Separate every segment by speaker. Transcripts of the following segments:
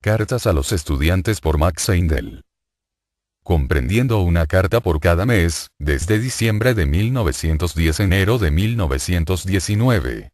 Speaker 1: Cartas a los estudiantes por Max Heindel. Comprendiendo una carta por cada mes, desde diciembre de 1910 a enero de 1919.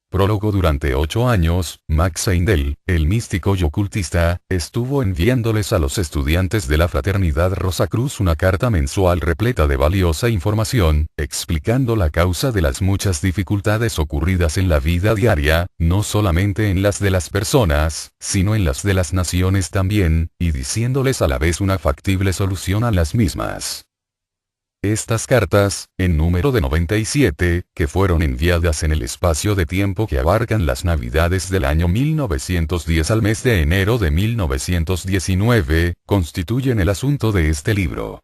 Speaker 1: Prólogo. Durante 8 años, Max Heindel, el místico y ocultista, estuvo enviándoles a los estudiantes de la Fraternidad Rosacruz una carta mensual repleta de valiosa información, explicando la causa de las muchas dificultades ocurridas en la vida diaria, no solamente en las de las personas, sino en las de las naciones también, y diciéndoles a la vez una factible solución a las mismas. Estas cartas, en número de 97, que fueron enviadas en el espacio de tiempo que abarcan las Navidades del año 1910 al mes de enero de 1919, constituyen el asunto de este libro.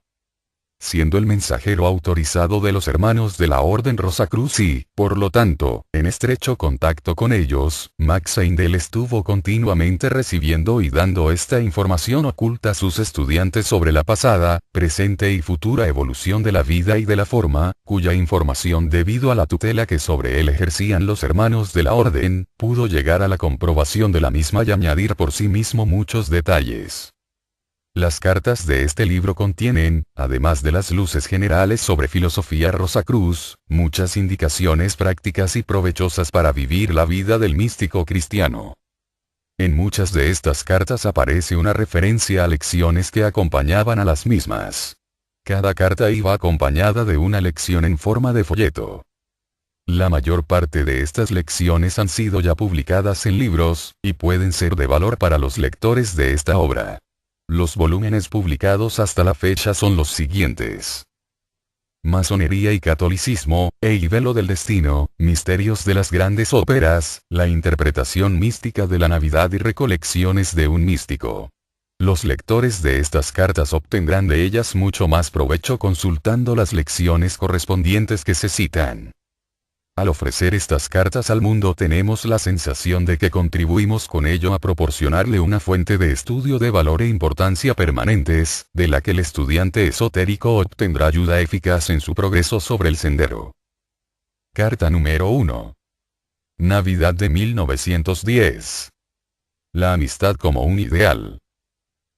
Speaker 1: Siendo el mensajero autorizado de los hermanos de la Orden Rosacruz y, por lo tanto, en estrecho contacto con ellos, Max Heindel estuvo continuamente recibiendo y dando esta información oculta a sus estudiantes sobre la pasada, presente y futura evolución de la vida y de la forma, cuya información debido a la tutela que sobre él ejercían los hermanos de la Orden, pudo llegar a la comprobación de la misma y añadir por sí mismo muchos detalles. Las cartas de este libro contienen, además de las luces generales sobre filosofía Rosacruz, muchas indicaciones prácticas y provechosas para vivir la vida del místico cristiano. En muchas de estas cartas aparece una referencia a lecciones que acompañaban a las mismas. Cada carta iba acompañada de una lección en forma de folleto. La mayor parte de estas lecciones han sido ya publicadas en libros, y pueden ser de valor para los lectores de esta obra. Los volúmenes publicados hasta la fecha son los siguientes: Masonería y catolicismo, El velo del destino, Misterios de las grandes óperas, La interpretación mística de la Navidad y recolecciones de un místico. Los lectores de estas cartas obtendrán de ellas mucho más provecho consultando las lecciones correspondientes que se citan. Al ofrecer estas cartas al mundo tenemos la sensación de que contribuimos con ello a proporcionarle una fuente de estudio de valor e importancia permanentes, de la que el estudiante esotérico obtendrá ayuda eficaz en su progreso sobre el sendero. Carta número 1. Navidad de 1910. La amistad como un ideal.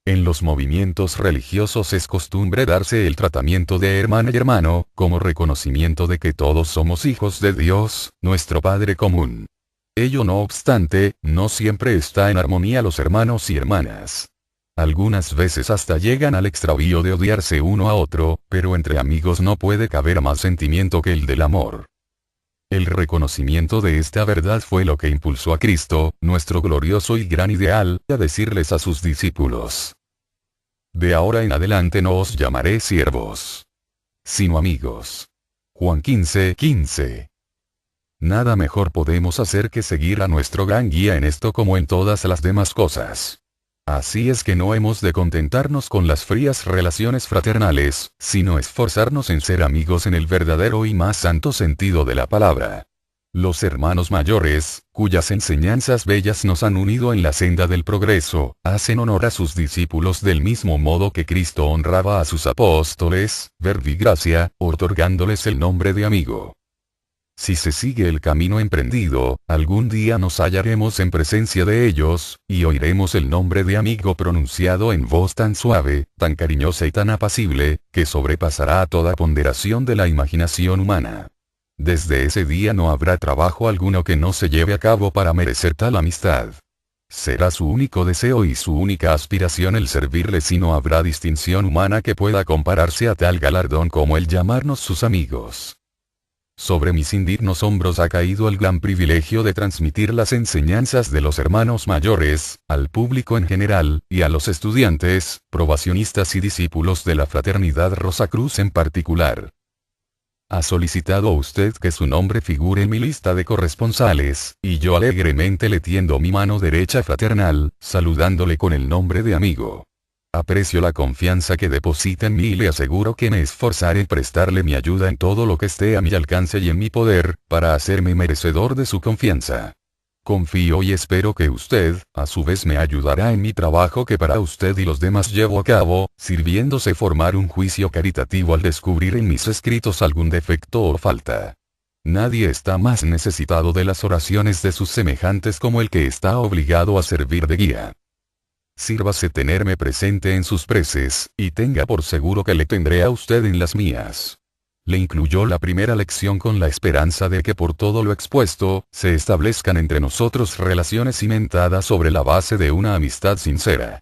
Speaker 1: En los movimientos religiosos es costumbre darse el tratamiento de hermana y hermano, como reconocimiento de que todos somos hijos de Dios, nuestro Padre común. Ello no obstante, no siempre está en armonía los hermanos y hermanas. Algunas veces hasta llegan al extravío de odiarse uno a otro, pero entre amigos no puede caber más sentimiento que el del amor. El reconocimiento de esta verdad fue lo que impulsó a Cristo, nuestro glorioso y gran ideal, a decirles a sus discípulos: de ahora en adelante no os llamaré siervos, sino amigos. Juan 15:15. Nada mejor podemos hacer que seguir a nuestro gran guía en esto como en todas las demás cosas. Así es que no hemos de contentarnos con las frías relaciones fraternales, sino esforzarnos en ser amigos en el verdadero y más santo sentido de la palabra. Los hermanos mayores, cuyas enseñanzas bellas nos han unido en la senda del progreso, hacen honor a sus discípulos del mismo modo que Cristo honraba a sus apóstoles, verbigracia, otorgándoles el nombre de amigo. Si se sigue el camino emprendido, algún día nos hallaremos en presencia de ellos, y oiremos el nombre de amigo pronunciado en voz tan suave, tan cariñosa y tan apacible, que sobrepasará a toda ponderación de la imaginación humana. Desde ese día no habrá trabajo alguno que no se lleve a cabo para merecer tal amistad. Será su único deseo y su única aspiración el servirles y no habrá distinción humana que pueda compararse a tal galardón como el llamarnos sus amigos. Sobre mis indignos hombros ha caído el gran privilegio de transmitir las enseñanzas de los hermanos mayores, al público en general, y a los estudiantes, probacionistas y discípulos de la Fraternidad Rosacruz en particular. Ha solicitado usted que su nombre figure en mi lista de corresponsales, y yo alegremente le tiendo mi mano derecha fraternal, saludándole con el nombre de amigo. Aprecio la confianza que deposita en mí y le aseguro que me esforzaré en prestarle mi ayuda en todo lo que esté a mi alcance y en mi poder, para hacerme merecedor de su confianza. Confío y espero que usted, a su vez me ayudará en mi trabajo que para usted y los demás llevo a cabo, sirviéndose formar un juicio caritativo al descubrir en mis escritos algún defecto o falta. Nadie está más necesitado de las oraciones de sus semejantes como el que está obligado a servir de guía. Sírvase tenerme presente en sus preces, y tenga por seguro que le tendré a usted en las mías. Le incluyó la primera lección con la esperanza de que por todo lo expuesto, se establezcan entre nosotros relaciones cimentadas sobre la base de una amistad sincera.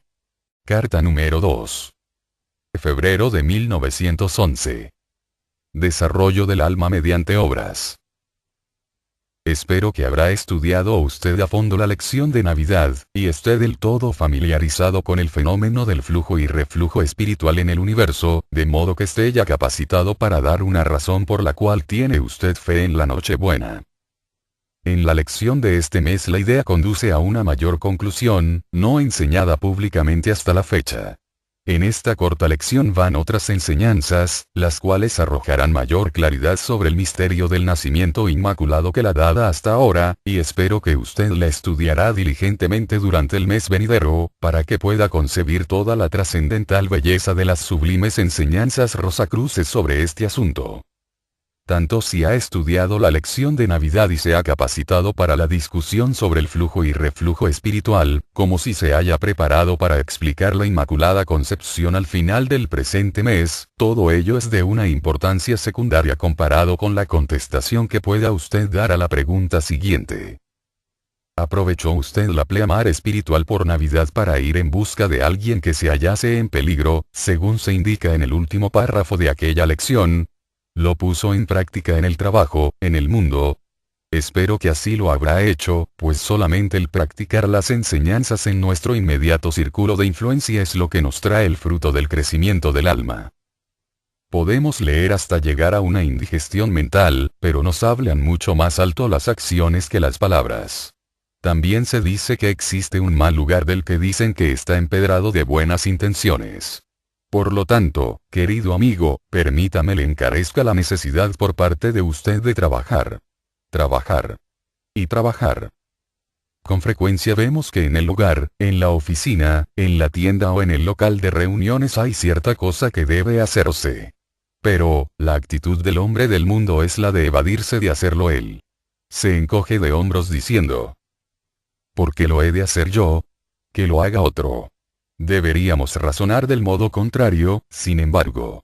Speaker 1: Carta número 2. Febrero de 1911. Desarrollo del alma mediante obras. Espero que habrá estudiado usted a fondo la lección de Navidad, y esté del todo familiarizado con el fenómeno del flujo y reflujo espiritual en el universo, de modo que esté ya capacitado para dar una razón por la cual tiene usted fe en la Nochebuena. En la lección de este mes la idea conduce a una mayor conclusión, no enseñada públicamente hasta la fecha. En esta corta lección van otras enseñanzas, las cuales arrojarán mayor claridad sobre el misterio del nacimiento inmaculado que la dada hasta ahora, y espero que usted la estudiará diligentemente durante el mes venidero, para que pueda concebir toda la trascendental belleza de las sublimes enseñanzas rosacruces sobre este asunto. Tanto si ha estudiado la lección de Navidad y se ha capacitado para la discusión sobre el flujo y reflujo espiritual, como si se haya preparado para explicar la Inmaculada Concepción al final del presente mes, todo ello es de una importancia secundaria comparado con la contestación que pueda usted dar a la pregunta siguiente. ¿Aprovechó usted la pleamar espiritual por Navidad para ir en busca de alguien que se hallase en peligro, según se indica en el último párrafo de aquella lección? ¿Lo puso en práctica en el trabajo, en el mundo? Espero que así lo habrá hecho, pues solamente el practicar las enseñanzas en nuestro inmediato círculo de influencia es lo que nos trae el fruto del crecimiento del alma. Podemos leer hasta llegar a una indigestión mental, pero nos hablan mucho más alto las acciones que las palabras. También se dice que existe un mal lugar del que dicen que está empedrado de buenas intenciones. Por lo tanto, querido amigo, permítame le encarezca la necesidad por parte de usted de trabajar. Trabajar. Y trabajar. Con frecuencia vemos que en el hogar, en la oficina, en la tienda o en el local de reuniones hay cierta cosa que debe hacerse. Pero, la actitud del hombre del mundo es la de evadirse de hacerlo él. Se encoge de hombros diciendo: ¿por qué lo he de hacer yo? Que lo haga otro. Deberíamos razonar del modo contrario, sin embargo.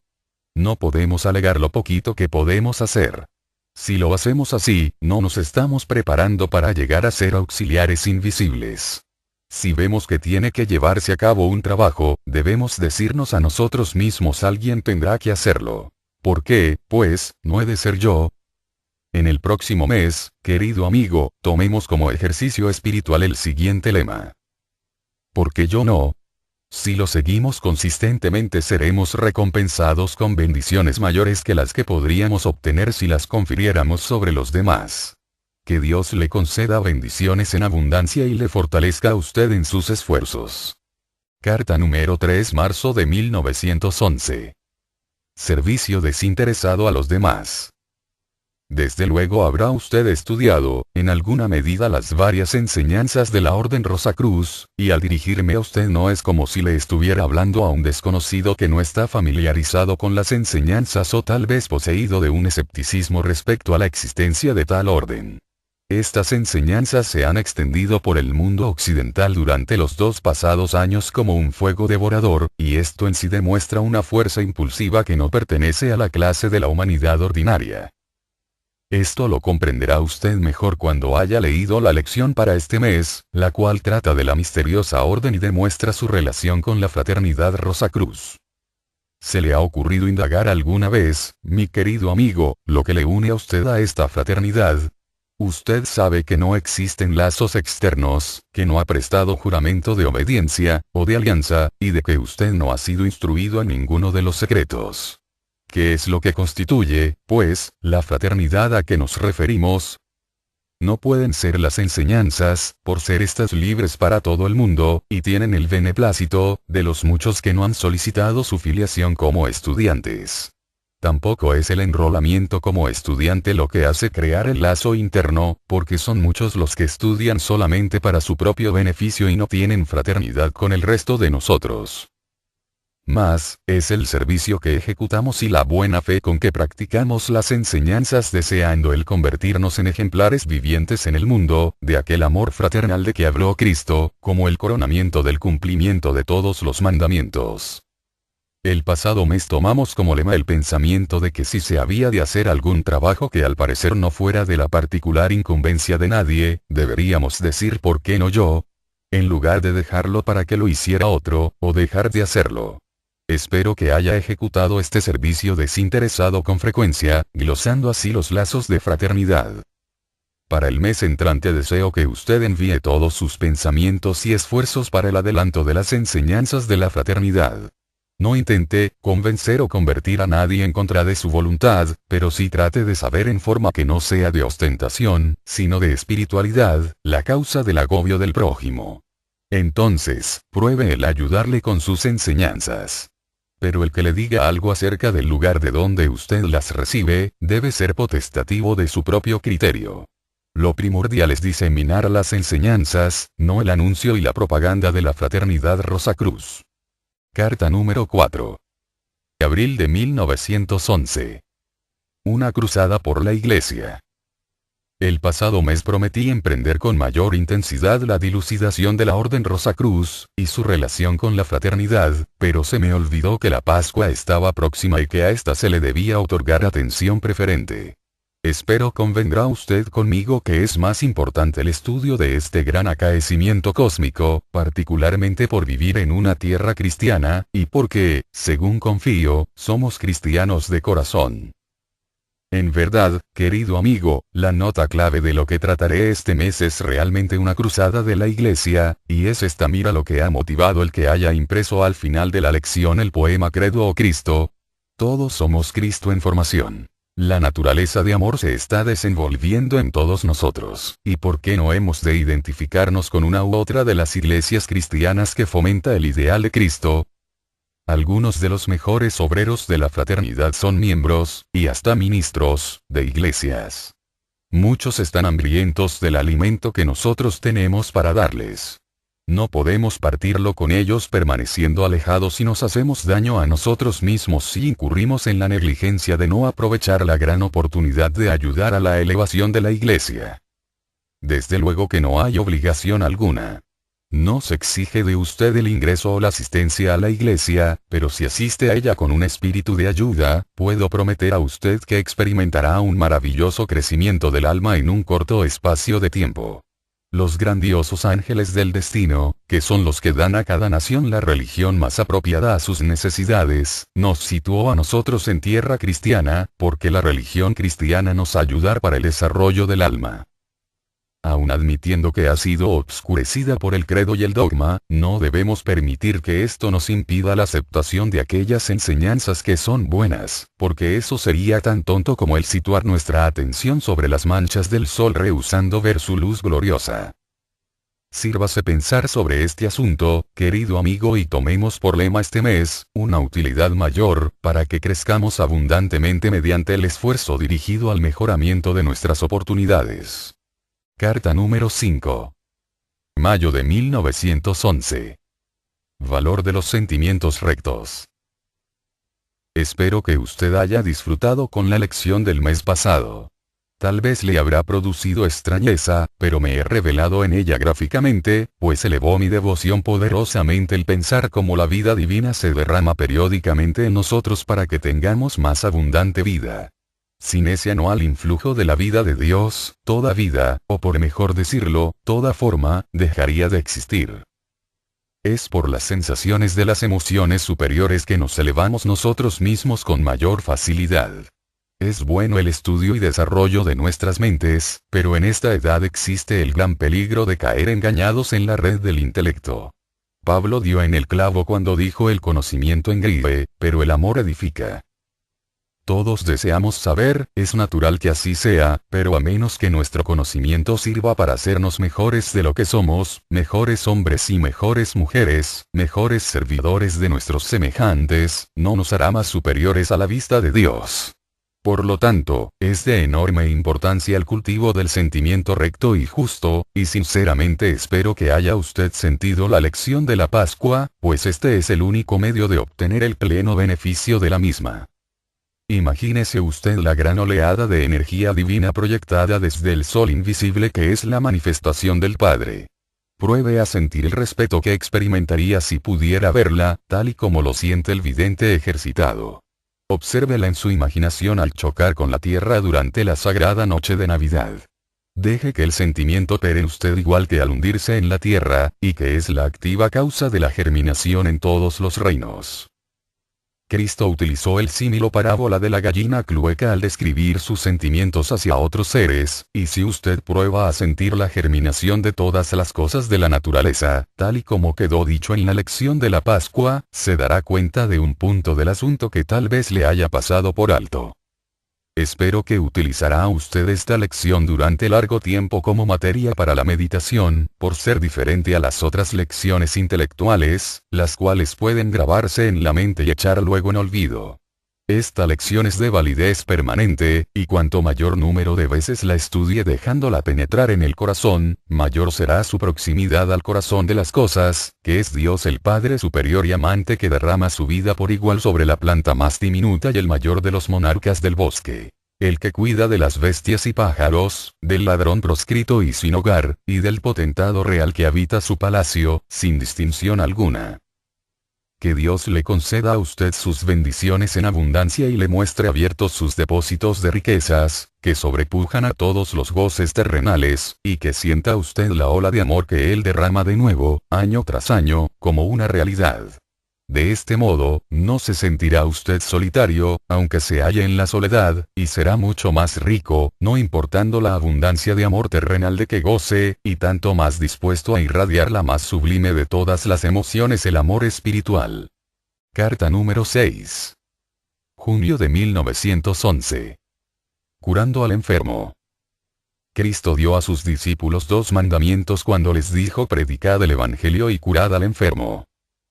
Speaker 1: No podemos alegar lo poquito que podemos hacer. Si lo hacemos así, no nos estamos preparando para llegar a ser auxiliares invisibles. Si vemos que tiene que llevarse a cabo un trabajo, debemos decirnos a nosotros mismos: alguien tendrá que hacerlo. ¿Por qué, pues, no he de ser yo? En el próximo mes, querido amigo, tomemos como ejercicio espiritual el siguiente lema. ¿Por qué yo no? Si lo seguimos consistentemente seremos recompensados con bendiciones mayores que las que podríamos obtener si las confiriéramos sobre los demás. Que Dios le conceda bendiciones en abundancia y le fortalezca a usted en sus esfuerzos. Carta número 3, marzo de 1911. Servicio desinteresado a los demás. Desde luego habrá usted estudiado, en alguna medida, las varias enseñanzas de la Orden Rosacruz, y al dirigirme a usted no es como si le estuviera hablando a un desconocido que no está familiarizado con las enseñanzas o tal vez poseído de un escepticismo respecto a la existencia de tal orden. Estas enseñanzas se han extendido por el mundo occidental durante los 2 pasados años como un fuego devorador, y esto en sí demuestra una fuerza impulsiva que no pertenece a la clase de la humanidad ordinaria. Esto lo comprenderá usted mejor cuando haya leído la lección para este mes, la cual trata de la misteriosa orden y demuestra su relación con la fraternidad Rosacruz. ¿Se le ha ocurrido indagar alguna vez, mi querido amigo, lo que le une a usted a esta fraternidad? Usted sabe que no existen lazos externos, que no ha prestado juramento de obediencia, o de alianza, y de que usted no ha sido instruido en ninguno de los secretos. ¿Qué es lo que constituye, pues, la fraternidad a que nos referimos? No pueden ser las enseñanzas, por ser estas libres para todo el mundo, y tienen el beneplácito, de los muchos que no han solicitado su filiación como estudiantes. Tampoco es el enrolamiento como estudiante lo que hace crear el lazo interno, porque son muchos los que estudian solamente para su propio beneficio y no tienen fraternidad con el resto de nosotros. Más, es el servicio que ejecutamos y la buena fe con que practicamos las enseñanzas deseando el convertirnos en ejemplares vivientes en el mundo, de aquel amor fraternal de que habló Cristo, como el coronamiento del cumplimiento de todos los mandamientos. El pasado mes tomamos como lema el pensamiento de que si se había de hacer algún trabajo que al parecer no fuera de la particular incumbencia de nadie, deberíamos decir ¿por qué no yo?, en lugar de dejarlo para que lo hiciera otro, o dejar de hacerlo. Espero que haya ejecutado este servicio desinteresado con frecuencia, glosando así los lazos de fraternidad. Para el mes entrante deseo que usted envíe todos sus pensamientos y esfuerzos para el adelanto de las enseñanzas de la fraternidad. No intente convencer o convertir a nadie en contra de su voluntad, pero sí trate de saber en forma que no sea de ostentación, sino de espiritualidad, la causa del agobio del prójimo. Entonces, pruebe el ayudarle con sus enseñanzas. Pero el que le diga algo acerca del lugar de donde usted las recibe, debe ser potestativo de su propio criterio. Lo primordial es diseminar las enseñanzas, no el anuncio y la propaganda de la Fraternidad Rosacruz. Carta número 4. Abril de 1911. Una cruzada por la Iglesia. El pasado mes prometí emprender con mayor intensidad la dilucidación de la Orden Rosacruz, y su relación con la fraternidad, pero se me olvidó que la Pascua estaba próxima y que a esta se le debía otorgar atención preferente. Espero convendrá usted conmigo que es más importante el estudio de este gran acaecimiento cósmico, particularmente por vivir en una tierra cristiana, y porque, según confío, somos cristianos de corazón. En verdad, querido amigo, la nota clave de lo que trataré este mes es realmente una cruzada de la Iglesia, y es esta mira lo que ha motivado el que haya impreso al final de la lección el poema Credo o Cristo. Todos somos Cristo en formación. La naturaleza de amor se está desenvolviendo en todos nosotros, y ¿por qué no hemos de identificarnos con una u otra de las iglesias cristianas que fomenta el ideal de Cristo? Algunos de los mejores obreros de la fraternidad son miembros, y hasta ministros, de iglesias. Muchos están hambrientos del alimento que nosotros tenemos para darles. No podemos partirlo con ellos permaneciendo alejados y nos hacemos daño a nosotros mismos si incurrimos en la negligencia de no aprovechar la gran oportunidad de ayudar a la elevación de la iglesia. Desde luego que no hay obligación alguna. No se exige de usted el ingreso o la asistencia a la iglesia, pero si asiste a ella con un espíritu de ayuda, puedo prometer a usted que experimentará un maravilloso crecimiento del alma en un corto espacio de tiempo. Los grandiosos ángeles del destino, que son los que dan a cada nación la religión más apropiada a sus necesidades, nos situó a nosotros en tierra cristiana, porque la religión cristiana nos ayudará para el desarrollo del alma. Aun admitiendo que ha sido obscurecida por el credo y el dogma, no debemos permitir que esto nos impida la aceptación de aquellas enseñanzas que son buenas, porque eso sería tan tonto como el situar nuestra atención sobre las manchas del sol rehusando ver su luz gloriosa. Sírvase pensar sobre este asunto, querido amigo, y tomemos por lema este mes, una utilidad mayor, para que crezcamos abundantemente mediante el esfuerzo dirigido al mejoramiento de nuestras oportunidades. Carta número 5. Mayo de 1911. Valor de los sentimientos rectos. Espero que usted haya disfrutado con la lección del mes pasado. Tal vez le habrá producido extrañeza, pero me he revelado en ella gráficamente, pues elevó mi devoción poderosamente el pensar cómo la vida divina se derrama periódicamente en nosotros para que tengamos más abundante vida. Sin ese anual influjo de la vida de Dios, toda vida, o por mejor decirlo, toda forma, dejaría de existir. Es por las sensaciones de las emociones superiores que nos elevamos nosotros mismos con mayor facilidad. Es bueno el estudio y desarrollo de nuestras mentes, pero en esta edad existe el gran peligro de caer engañados en la red del intelecto. Pablo dio en el clavo cuando dijo: el conocimiento engribe, pero el amor edifica. Todos deseamos saber, es natural que así sea, pero a menos que nuestro conocimiento sirva para hacernos mejores de lo que somos, mejores hombres y mejores mujeres, mejores servidores de nuestros semejantes, no nos hará más superiores a la vista de Dios. Por lo tanto, es de enorme importancia el cultivo del sentimiento recto y justo, y sinceramente espero que haya usted sentido la lección de la Pascua, pues este es el único medio de obtener el pleno beneficio de la misma. Imagínese usted la gran oleada de energía divina proyectada desde el sol invisible que es la manifestación del Padre. Pruebe a sentir el respeto que experimentaría si pudiera verla, tal y como lo siente el vidente ejercitado. Obsérvela en su imaginación al chocar con la tierra durante la sagrada noche de Navidad. Deje que el sentimiento opere en usted igual que al hundirse en la tierra, y que es la activa causa de la germinación en todos los reinos. Cristo utilizó el símil o parábola de la gallina clueca al describir sus sentimientos hacia otros seres, y si usted prueba a sentir la germinación de todas las cosas de la naturaleza, tal y como quedó dicho en la lección de la Pascua, se dará cuenta de un punto del asunto que tal vez le haya pasado por alto. Espero que utilizará usted esta lección durante largo tiempo como materia para la meditación, por ser diferente a las otras lecciones intelectuales, las cuales pueden grabarse en la mente y echar luego en olvido. Esta lección es de validez permanente, y cuanto mayor número de veces la estudie dejándola penetrar en el corazón, mayor será su proximidad al corazón de las cosas, que es Dios el Padre superior y amante que derrama su vida por igual sobre la planta más diminuta y el mayor de los monarcas del bosque. El que cuida de las bestias y pájaros, del ladrón proscrito y sin hogar, y del potentado real que habita su palacio, sin distinción alguna. Que Dios le conceda a usted sus bendiciones en abundancia y le muestre abiertos sus depósitos de riquezas, que sobrepujan a todos los goces terrenales, y que sienta usted la ola de amor que Él derrama de nuevo, año tras año, como una realidad. De este modo, no se sentirá usted solitario, aunque se halle en la soledad, y será mucho más rico, no importando la abundancia de amor terrenal de que goce, y tanto más dispuesto a irradiar la más sublime de todas las emociones, el amor espiritual. Carta número 6. Junio de 1911. Curando al enfermo. Cristo dio a sus discípulos 2 mandamientos cuando les dijo: predicad el Evangelio y curad al enfermo.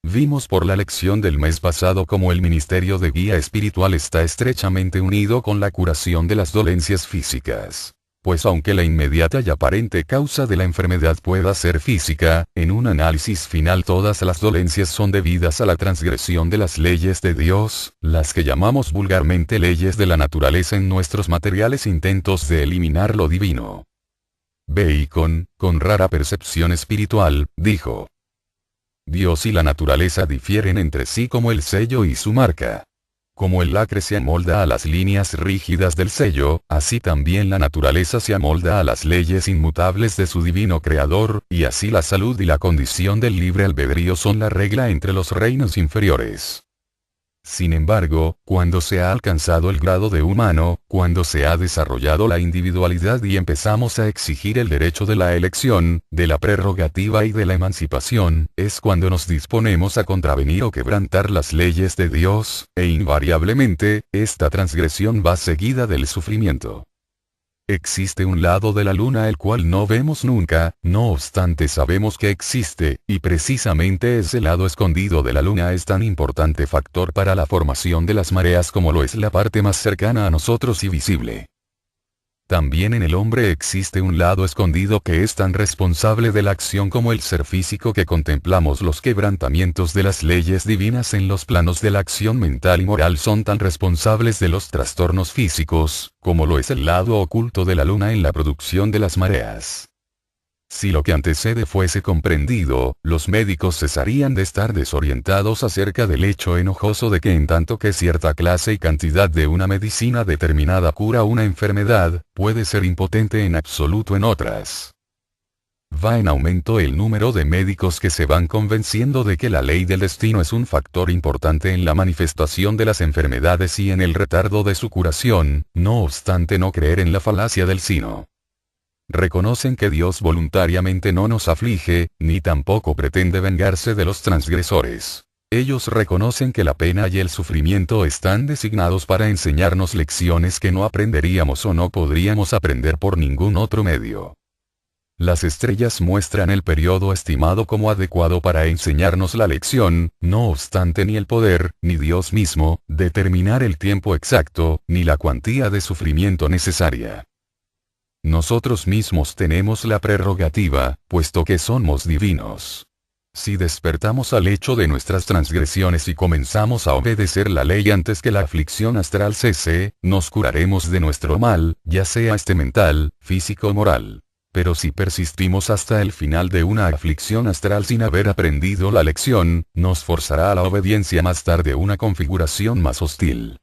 Speaker 1: Vimos por la lección del mes pasado cómo el ministerio de guía espiritual está estrechamente unido con la curación de las dolencias físicas. Pues aunque la inmediata y aparente causa de la enfermedad pueda ser física, en un análisis final todas las dolencias son debidas a la transgresión de las leyes de Dios, las que llamamos vulgarmente leyes de la naturaleza en nuestros materiales intentos de eliminar lo divino. Bacon, con rara percepción espiritual, dijo: Dios y la naturaleza difieren entre sí como el sello y su marca. Como el lacre se amolda a las líneas rígidas del sello, así también la naturaleza se amolda a las leyes inmutables de su divino creador, y así la salud y la condición del libre albedrío son la regla entre los reinos inferiores. Sin embargo, cuando se ha alcanzado el grado de humano, cuando se ha desarrollado la individualidad y empezamos a exigir el derecho de la elección, de la prerrogativa y de la emancipación, es cuando nos disponemos a contravenir o quebrantar las leyes de Dios, e invariablemente, esta transgresión va seguida del sufrimiento. Existe un lado de la luna el cual no vemos nunca, no obstante sabemos que existe, y precisamente ese lado escondido de la luna es tan importante factor para la formación de las mareas como lo es la parte más cercana a nosotros y visible. También en el hombre existe un lado escondido que es tan responsable de la acción como el ser físico que contemplamos. Los quebrantamientos de las leyes divinas en los planos de la acción mental y moral son tan responsables de los trastornos físicos, como lo es el lado oculto de la luna en la producción de las mareas. Si lo que antecede fuese comprendido, los médicos cesarían de estar desorientados acerca del hecho enojoso de que en tanto que cierta clase y cantidad de una medicina determinada cura una enfermedad, puede ser impotente en absoluto en otras. Va en aumento el número de médicos que se van convenciendo de que la ley del destino es un factor importante en la manifestación de las enfermedades y en el retardo de su curación, no obstante no creer en la falacia del sino. Reconocen que Dios voluntariamente no nos aflige, ni tampoco pretende vengarse de los transgresores. Ellos reconocen que la pena y el sufrimiento están designados para enseñarnos lecciones que no aprenderíamos o no podríamos aprender por ningún otro medio. Las estrellas muestran el periodo estimado como adecuado para enseñarnos la lección, no obstante ni el poder, ni Dios mismo, determinar el tiempo exacto, ni la cuantía de sufrimiento necesaria. Nosotros mismos tenemos la prerrogativa, puesto que somos divinos. Si despertamos al hecho de nuestras transgresiones y comenzamos a obedecer la ley antes que la aflicción astral cese, nos curaremos de nuestro mal, ya sea este mental, físico o moral. Pero si persistimos hasta el final de una aflicción astral sin haber aprendido la lección, nos forzará a la obediencia más tarde una configuración más hostil.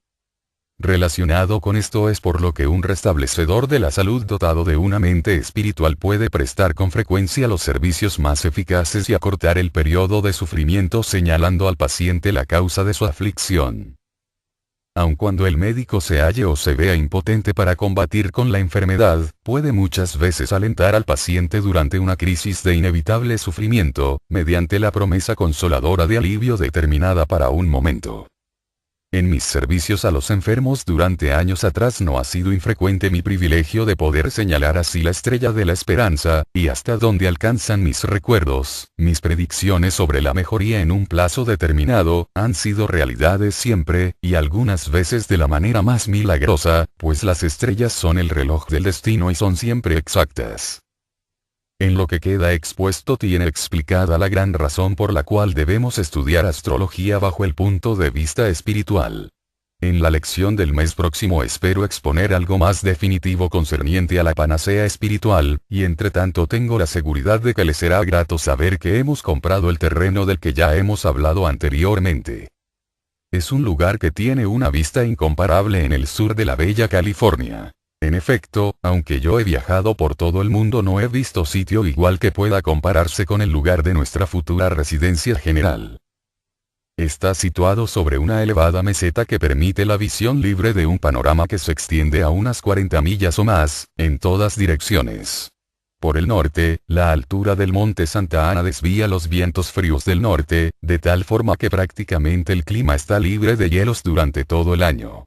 Speaker 1: Relacionado con esto es por lo que un restablecedor de la salud dotado de una mente espiritual puede prestar con frecuencia los servicios más eficaces y acortar el periodo de sufrimiento señalando al paciente la causa de su aflicción. Aun cuando el médico se halle o se vea impotente para combatir con la enfermedad, puede muchas veces alentar al paciente durante una crisis de inevitable sufrimiento, mediante la promesa consoladora de alivio determinada para un momento. En mis servicios a los enfermos durante años atrás no ha sido infrecuente mi privilegio de poder señalar así la estrella de la esperanza, y hasta donde alcanzan mis recuerdos, mis predicciones sobre la mejoría en un plazo determinado, han sido realidades siempre, y algunas veces de la manera más milagrosa, pues las estrellas son el reloj del destino y son siempre exactas. En lo que queda expuesto tiene explicada la gran razón por la cual debemos estudiar astrología bajo el punto de vista espiritual. En la lección del mes próximo espero exponer algo más definitivo concerniente a la panacea espiritual, y entre tanto tengo la seguridad de que les será grato saber que hemos comprado el terreno del que ya hemos hablado anteriormente. Es un lugar que tiene una vista incomparable en el sur de la bella California. En efecto, aunque yo he viajado por todo el mundo no he visto sitio igual que pueda compararse con el lugar de nuestra futura residencia general. Está situado sobre una elevada meseta que permite la visión libre de un panorama que se extiende a unas 40 millas o más, en todas direcciones. Por el norte, la altura del monte Santa Ana desvía los vientos fríos del norte, de tal forma que prácticamente el clima está libre de hielos durante todo el año.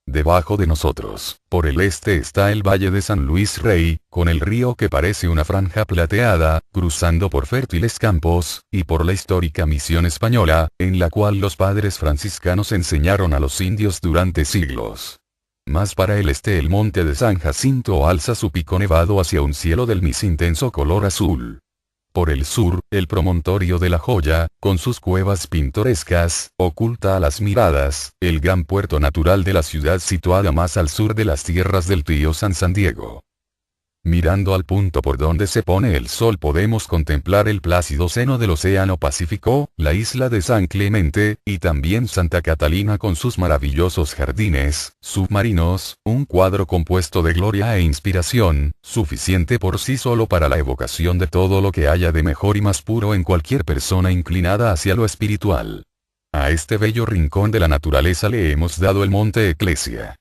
Speaker 1: Debajo de nosotros, por el este está el valle de San Luis Rey, con el río que parece una franja plateada, cruzando por fértiles campos, y por la histórica misión española, en la cual los padres franciscanos enseñaron a los indios durante siglos. Más para el este el monte de San Jacinto alza su pico nevado hacia un cielo del más intenso color azul. Por el sur, el promontorio de La Joya, con sus cuevas pintorescas, oculta a las miradas, el gran puerto natural de la ciudad situada más al sur de las tierras del Tío San Diego. Mirando al punto por donde se pone el sol podemos contemplar el plácido seno del Océano Pacífico, la isla de San Clemente, y también Santa Catalina con sus maravillosos jardines, submarinos, un cuadro compuesto de gloria e inspiración, suficiente por sí solo para la evocación de todo lo que haya de mejor y más puro en cualquier persona inclinada hacia lo espiritual. A este bello rincón de la naturaleza le hemos dado el monte Eclesia.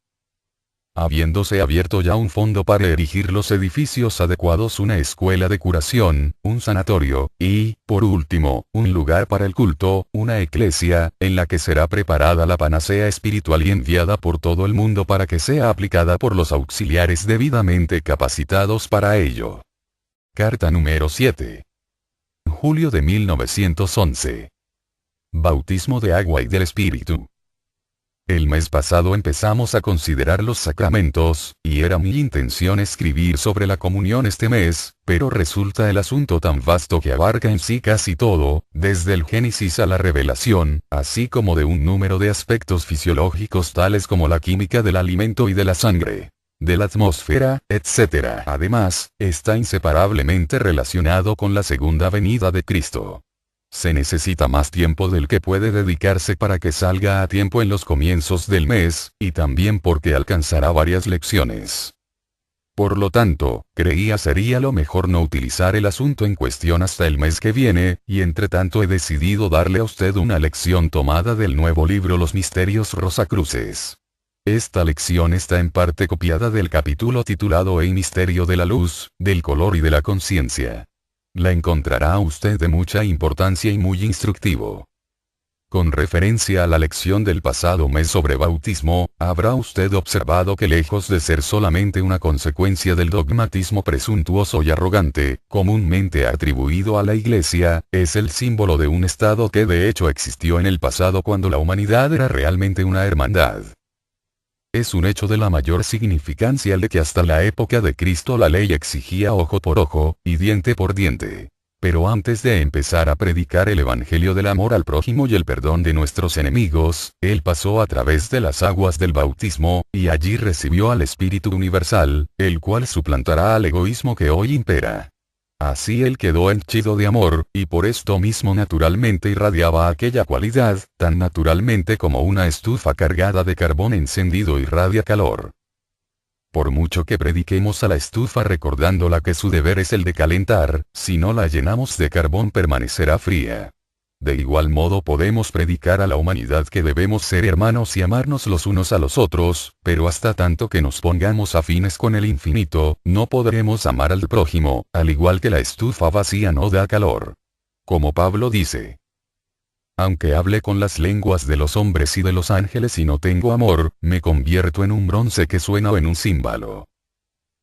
Speaker 1: Habiéndose abierto ya un fondo para erigir los edificios adecuados, una escuela de curación, un sanatorio, y, por último, un lugar para el culto, una iglesia, en la que será preparada la panacea espiritual y enviada por todo el mundo para que sea aplicada por los auxiliares debidamente capacitados para ello. Carta número 7. Julio de 1911. Bautismo de agua y del Espíritu. El mes pasado empezamos a considerar los sacramentos, y era mi intención escribir sobre la comunión este mes, pero resulta el asunto tan vasto que abarca en sí casi todo, desde el Génesis a la Revelación, así como de un número de aspectos fisiológicos tales como la química del alimento y de la sangre, de la atmósfera, etc. Además, está inseparablemente relacionado con la segunda venida de Cristo. Se necesita más tiempo del que puede dedicarse para que salga a tiempo en los comienzos del mes, y también porque alcanzará varias lecciones. Por lo tanto, creía sería lo mejor no utilizar el asunto en cuestión hasta el mes que viene, y entre tanto he decidido darle a usted una lección tomada del nuevo libro Los Misterios Rosacruces. Esta lección está en parte copiada del capítulo titulado El misterio de la luz, del color y de la conciencia. La encontrará usted de mucha importancia y muy instructivo. Con referencia a la lección del pasado mes sobre bautismo, habrá usted observado que lejos de ser solamente una consecuencia del dogmatismo presuntuoso y arrogante, comúnmente atribuido a la Iglesia, es el símbolo de un estado que de hecho existió en el pasado cuando la humanidad era realmente una hermandad. Es un hecho de la mayor significancia el de que hasta la época de Cristo la ley exigía ojo por ojo, y diente por diente. Pero antes de empezar a predicar el evangelio del amor al prójimo y el perdón de nuestros enemigos, él pasó a través de las aguas del bautismo, y allí recibió al Espíritu Universal, el cual suplantará al egoísmo que hoy impera. Así él quedó henchido de amor, y por esto mismo naturalmente irradiaba aquella cualidad, tan naturalmente como una estufa cargada de carbón encendido irradia calor. Por mucho que prediquemos a la estufa recordándola que su deber es el de calentar, si no la llenamos de carbón permanecerá fría. De igual modo podemos predicar a la humanidad que debemos ser hermanos y amarnos los unos a los otros, pero hasta tanto que nos pongamos afines con el infinito, no podremos amar al prójimo, al igual que la estufa vacía no da calor. Como Pablo dice: aunque hable con las lenguas de los hombres y de los ángeles y no tengo amor, me convierto en un bronce que suena o en un címbalo.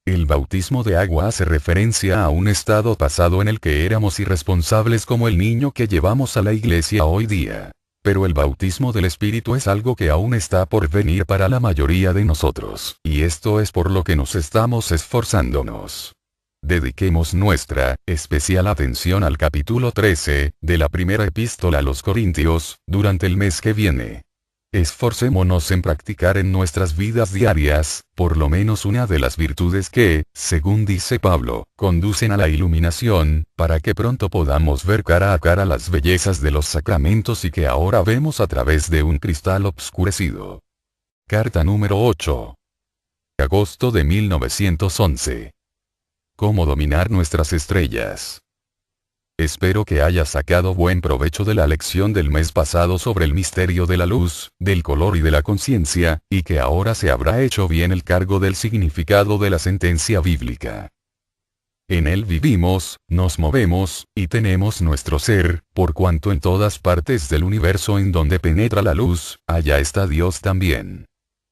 Speaker 1: El bautismo de agua hace referencia a un estado pasado en el que éramos irresponsables como el niño que llevamos a la iglesia hoy día. Pero el bautismo del Espíritu es algo que aún está por venir para la mayoría de nosotros, y esto es por lo que nos estamos esforzándonos. Dediquemos nuestra especial atención al capítulo 13 de la primera epístola a los Corintios durante el mes que viene. Esforcémonos en practicar en nuestras vidas diarias, por lo menos una de las virtudes que, según dice Pablo, conducen a la iluminación, para que pronto podamos ver cara a cara las bellezas de los sacramentos y que ahora vemos a través de un cristal obscurecido. Carta número 8. Agosto de 1911. ¿Cómo dominar nuestras estrellas? Espero que haya sacado buen provecho de la lección del mes pasado sobre el misterio de la luz, del color y de la conciencia, y que ahora se habrá hecho bien el cargo del significado de la sentencia bíblica. En él vivimos, nos movemos, y tenemos nuestro ser, por cuanto en todas partes del universo en donde penetra la luz, allá está Dios también.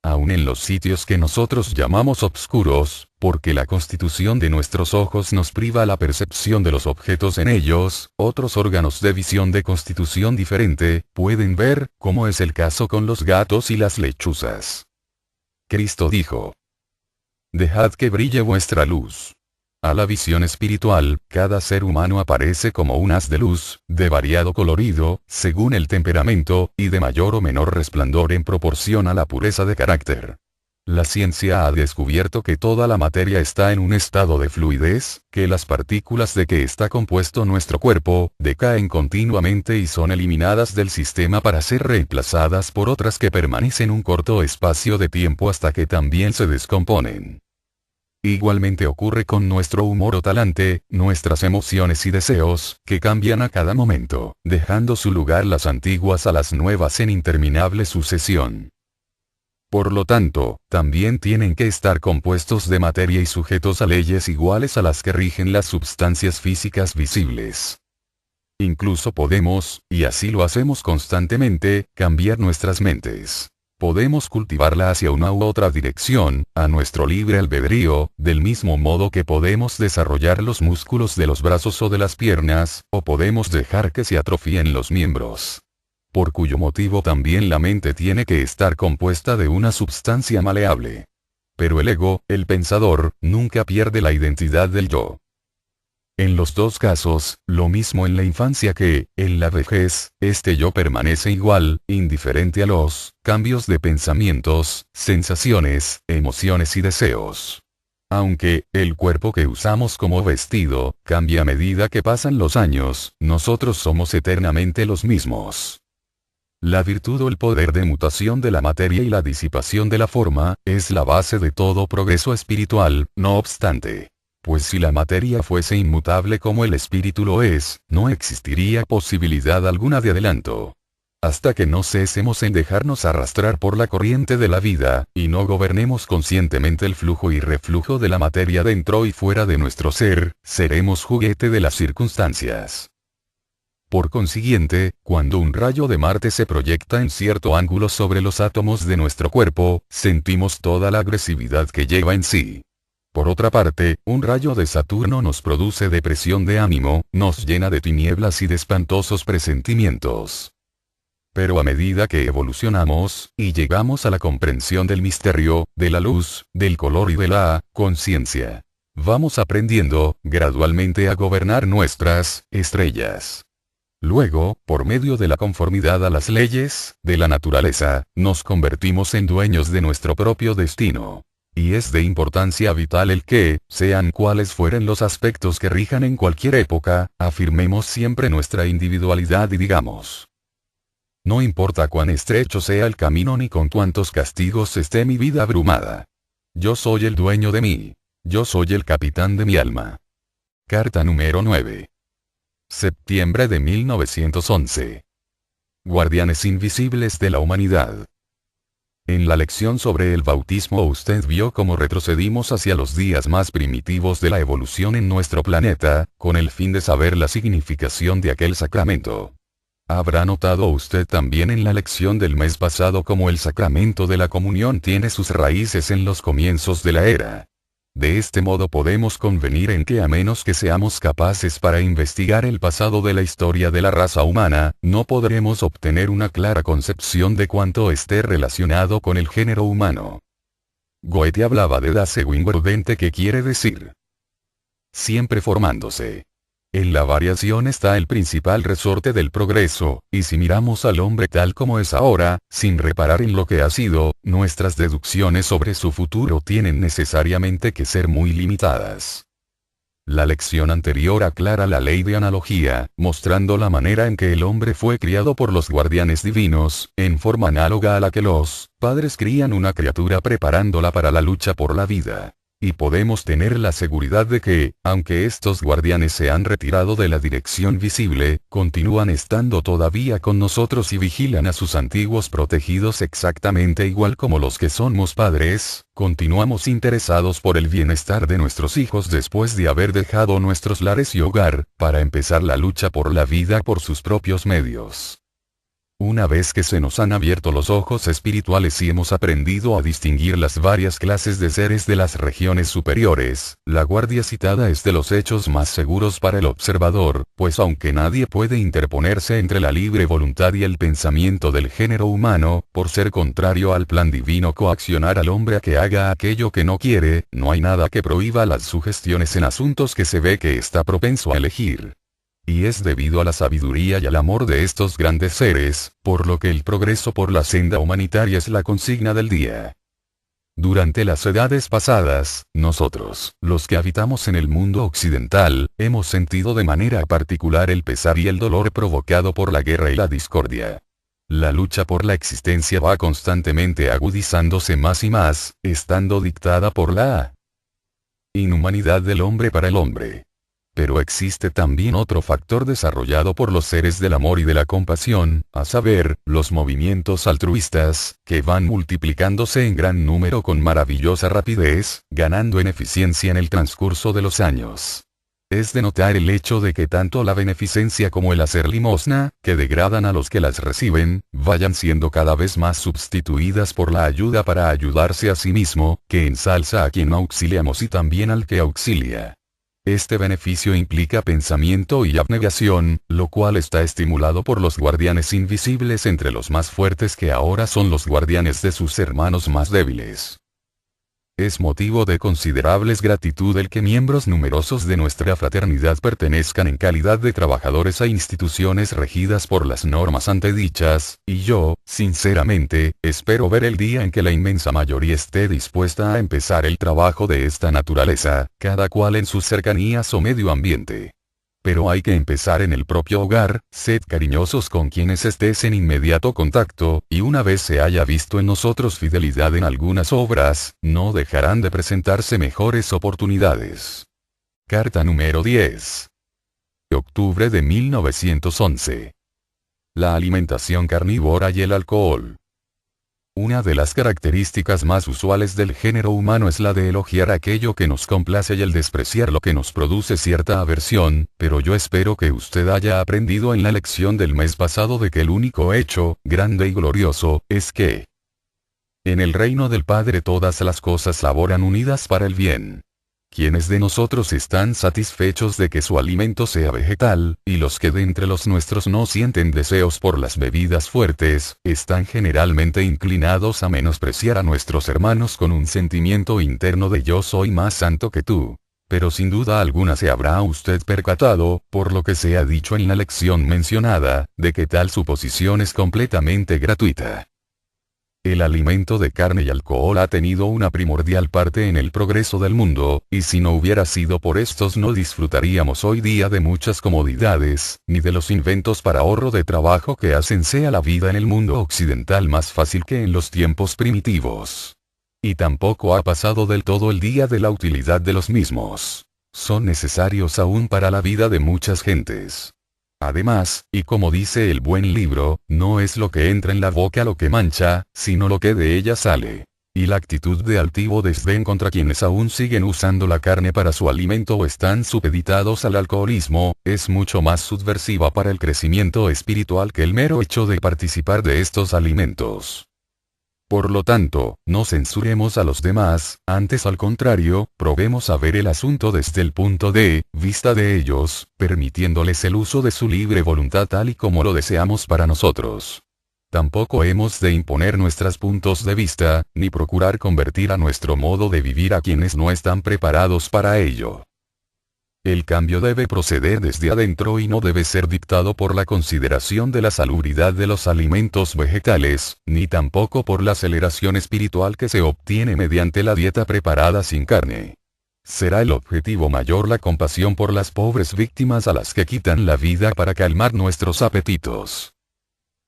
Speaker 1: Aun en los sitios que nosotros llamamos obscuros, porque la constitución de nuestros ojos nos priva la percepción de los objetos en ellos, otros órganos de visión de constitución diferente, pueden ver, como es el caso con los gatos y las lechuzas. Cristo dijo: dejad que brille vuestra luz. A la visión espiritual, cada ser humano aparece como un haz de luz, de variado colorido, según el temperamento, y de mayor o menor resplandor en proporción a la pureza de carácter. La ciencia ha descubierto que toda la materia está en un estado de fluidez, que las partículas de que está compuesto nuestro cuerpo, decaen continuamente y son eliminadas del sistema para ser reemplazadas por otras que permanecen un corto espacio de tiempo hasta que también se descomponen. Igualmente ocurre con nuestro humor o talante, nuestras emociones y deseos, que cambian a cada momento, dejando su lugar las antiguas a las nuevas en interminable sucesión. Por lo tanto, también tienen que estar compuestos de materia y sujetos a leyes iguales a las que rigen las substancias físicas visibles. Incluso podemos, y así lo hacemos constantemente, cambiar nuestras mentes. Podemos cultivarla hacia una u otra dirección, a nuestro libre albedrío, del mismo modo que podemos desarrollar los músculos de los brazos o de las piernas, o podemos dejar que se atrofien los miembros. Por cuyo motivo también la mente tiene que estar compuesta de una substancia maleable. Pero el ego, el pensador, nunca pierde la identidad del yo. En los dos casos, lo mismo en la infancia que, en la vejez, este yo permanece igual, indiferente a los cambios de pensamientos, sensaciones, emociones y deseos. Aunque, el cuerpo que usamos como vestido, cambia a medida que pasan los años, nosotros somos eternamente los mismos. La virtud o el poder de mutación de la materia y la disipación de la forma, es la base de todo progreso espiritual, no obstante. Pues si la materia fuese inmutable como el espíritu lo es, no existiría posibilidad alguna de adelanto. Hasta que no cesemos en dejarnos arrastrar por la corriente de la vida, y no gobernemos conscientemente el flujo y reflujo de la materia dentro y fuera de nuestro ser, seremos juguete de las circunstancias. Por consiguiente, cuando un rayo de Marte se proyecta en cierto ángulo sobre los átomos de nuestro cuerpo, sentimos toda la agresividad que lleva en sí. Por otra parte, un rayo de Saturno nos produce depresión de ánimo, nos llena de tinieblas y de espantosos presentimientos. Pero a medida que evolucionamos, y llegamos a la comprensión del misterio, de la luz, del color y de la conciencia, vamos aprendiendo, gradualmente a gobernar nuestras estrellas. Luego, por medio de la conformidad a las leyes de la naturaleza, nos convertimos en dueños de nuestro propio destino. Y es de importancia vital el que, sean cuales fueren los aspectos que rijan en cualquier época, afirmemos siempre nuestra individualidad y digamos: no importa cuán estrecho sea el camino ni con cuántos castigos esté mi vida abrumada. Yo soy el dueño de mí. Yo soy el capitán de mi alma. Carta número 9. Septiembre de 1911. Guardianes invisibles de la humanidad. En la lección sobre el bautismo usted vio cómo retrocedimos hacia los días más primitivos de la evolución en nuestro planeta, con el fin de saber la significación de aquel sacramento. Habrá notado usted también en la lección del mes pasado cómo el sacramento de la comunión tiene sus raíces en los comienzos de la era. De este modo podemos convenir en que a menos que seamos capaces para investigar el pasado de la historia de la raza humana, no podremos obtener una clara concepción de cuánto esté relacionado con el género humano. Goethe hablaba de das Ewigwerdente, que quiere decir siempre formándose. En la variación está el principal resorte del progreso, y si miramos al hombre tal como es ahora, sin reparar en lo que ha sido, nuestras deducciones sobre su futuro tienen necesariamente que ser muy limitadas. La lección anterior aclara la ley de analogía, mostrando la manera en que el hombre fue criado por los guardianes divinos, en forma análoga a la que los padres crían una criatura preparándola para la lucha por la vida. Y podemos tener la seguridad de que, aunque estos guardianes se han retirado de la dirección visible, continúan estando todavía con nosotros y vigilan a sus antiguos protegidos exactamente igual como los que somos padres. Continuamos interesados por el bienestar de nuestros hijos después de haber dejado nuestros lares y hogar, para empezar la lucha por la vida por sus propios medios. Una vez que se nos han abierto los ojos espirituales y hemos aprendido a distinguir las varias clases de seres de las regiones superiores, la guardia citada es de los hechos más seguros para el observador, pues aunque nadie puede interponerse entre la libre voluntad y el pensamiento del género humano, por ser contrario al plan divino coaccionar al hombre a que haga aquello que no quiere, no hay nada que prohíba las sugestiones en asuntos que se ve que está propenso a elegir. Y es debido a la sabiduría y al amor de estos grandes seres, por lo que el progreso por la senda humanitaria es la consigna del día. Durante las edades pasadas, nosotros, los que habitamos en el mundo occidental, hemos sentido de manera particular el pesar y el dolor provocado por la guerra y la discordia. La lucha por la existencia va constantemente agudizándose más y más, estando dictada por la inhumanidad del hombre para el hombre. Pero existe también otro factor desarrollado por los seres del amor y de la compasión, a saber, los movimientos altruistas, que van multiplicándose en gran número con maravillosa rapidez, ganando en eficiencia en el transcurso de los años. Es de notar el hecho de que tanto la beneficencia como el hacer limosna, que degradan a los que las reciben, vayan siendo cada vez más sustituidas por la ayuda para ayudarse a sí mismo, que ensalza a quien auxiliamos y también al que auxilia. Este beneficio implica pensamiento y abnegación, lo cual está estimulado por los guardianes invisibles entre los más fuertes que ahora son los guardianes de sus hermanos más débiles. Es motivo de considerables gratitud el que miembros numerosos de nuestra fraternidad pertenezcan en calidad de trabajadores a instituciones regidas por las normas antedichas, y yo, sinceramente, espero ver el día en que la inmensa mayoría esté dispuesta a empezar el trabajo de esta naturaleza, cada cual en sus cercanías o medio ambiente. Pero hay que empezar en el propio hogar, sed cariñosos con quienes estés en inmediato contacto, y una vez se haya visto en nosotros fidelidad en algunas obras, no dejarán de presentarse mejores oportunidades. Carta número 10. Octubre de 1911. La alimentación carnívora y el alcohol. Una de las características más usuales del género humano es la de elogiar aquello que nos complace y el despreciar lo que nos produce cierta aversión, pero yo espero que usted haya aprendido en la lección del mes pasado de que el único hecho, grande y glorioso, es que en el reino del Padre todas las cosas laboran unidas para el bien. Quienes de nosotros están satisfechos de que su alimento sea vegetal, y los que de entre los nuestros no sienten deseos por las bebidas fuertes, están generalmente inclinados a menospreciar a nuestros hermanos con un sentimiento interno de yo soy más santo que tú. Pero sin duda alguna se habrá usted percatado, por lo que se ha dicho en la lección mencionada, de que tal suposición es completamente gratuita. El alimento de carne y alcohol ha tenido una primordial parte en el progreso del mundo, y si no hubiera sido por estos no disfrutaríamos hoy día de muchas comodidades, ni de los inventos para ahorro de trabajo que hacen sea la vida en el mundo occidental más fácil que en los tiempos primitivos. Y tampoco ha pasado del todo el día de la utilidad de los mismos. Son necesarios aún para la vida de muchas gentes. Además, y como dice el buen libro, no es lo que entra en la boca lo que mancha, sino lo que de ella sale. Y la actitud de altivo desdén contra quienes aún siguen usando la carne para su alimento o están supeditados al alcoholismo, es mucho más subversiva para el crecimiento espiritual que el mero hecho de participar de estos alimentos. Por lo tanto, no censuremos a los demás, antes al contrario, probemos a ver el asunto desde el punto de vista de ellos, permitiéndoles el uso de su libre voluntad tal y como lo deseamos para nosotros. Tampoco hemos de imponer nuestros puntos de vista, ni procurar convertir a nuestro modo de vivir a quienes no están preparados para ello. El cambio debe proceder desde adentro y no debe ser dictado por la consideración de la salubridad de los alimentos vegetales, ni tampoco por la aceleración espiritual que se obtiene mediante la dieta preparada sin carne. Será el objetivo mayor la compasión por las pobres víctimas a las que quitan la vida para calmar nuestros apetitos.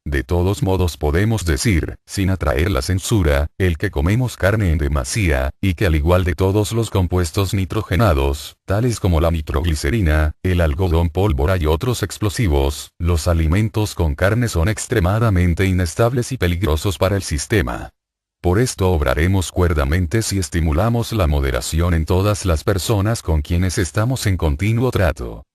Speaker 1: De todos modos podemos decir, sin atraer la censura, el que comemos carne en demasía, y que al igual de todos los compuestos nitrogenados, tales como la nitroglicerina, el algodón pólvora y otros explosivos, los alimentos con carne son extremadamente inestables y peligrosos para el sistema. Por esto obraremos cuerdamente si estimulamos la moderación en todas las personas con quienes estamos en continuo trato.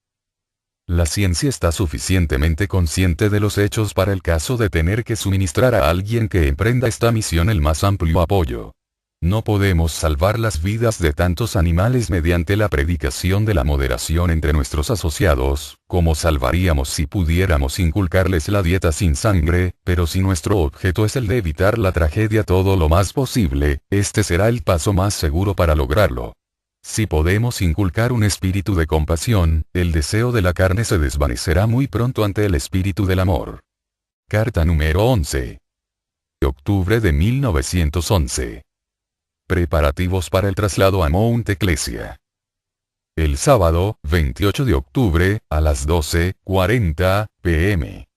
Speaker 1: La ciencia está suficientemente consciente de los hechos para el caso de tener que suministrar a alguien que emprenda esta misión el más amplio apoyo. No podemos salvar las vidas de tantos animales mediante la predicación de la moderación entre nuestros asociados, como salvaríamos si pudiéramos inculcarles la dieta sin sangre, pero si nuestro objeto es el de evitar la tragedia todo lo más posible, este será el paso más seguro para lograrlo. Si podemos inculcar un espíritu de compasión, el deseo de la carne se desvanecerá muy pronto ante el espíritu del amor. Carta número 11. De octubre de 1911. Preparativos para el traslado a Mount Ecclesia. El sábado, 28 de octubre, a las 12:40 p.m.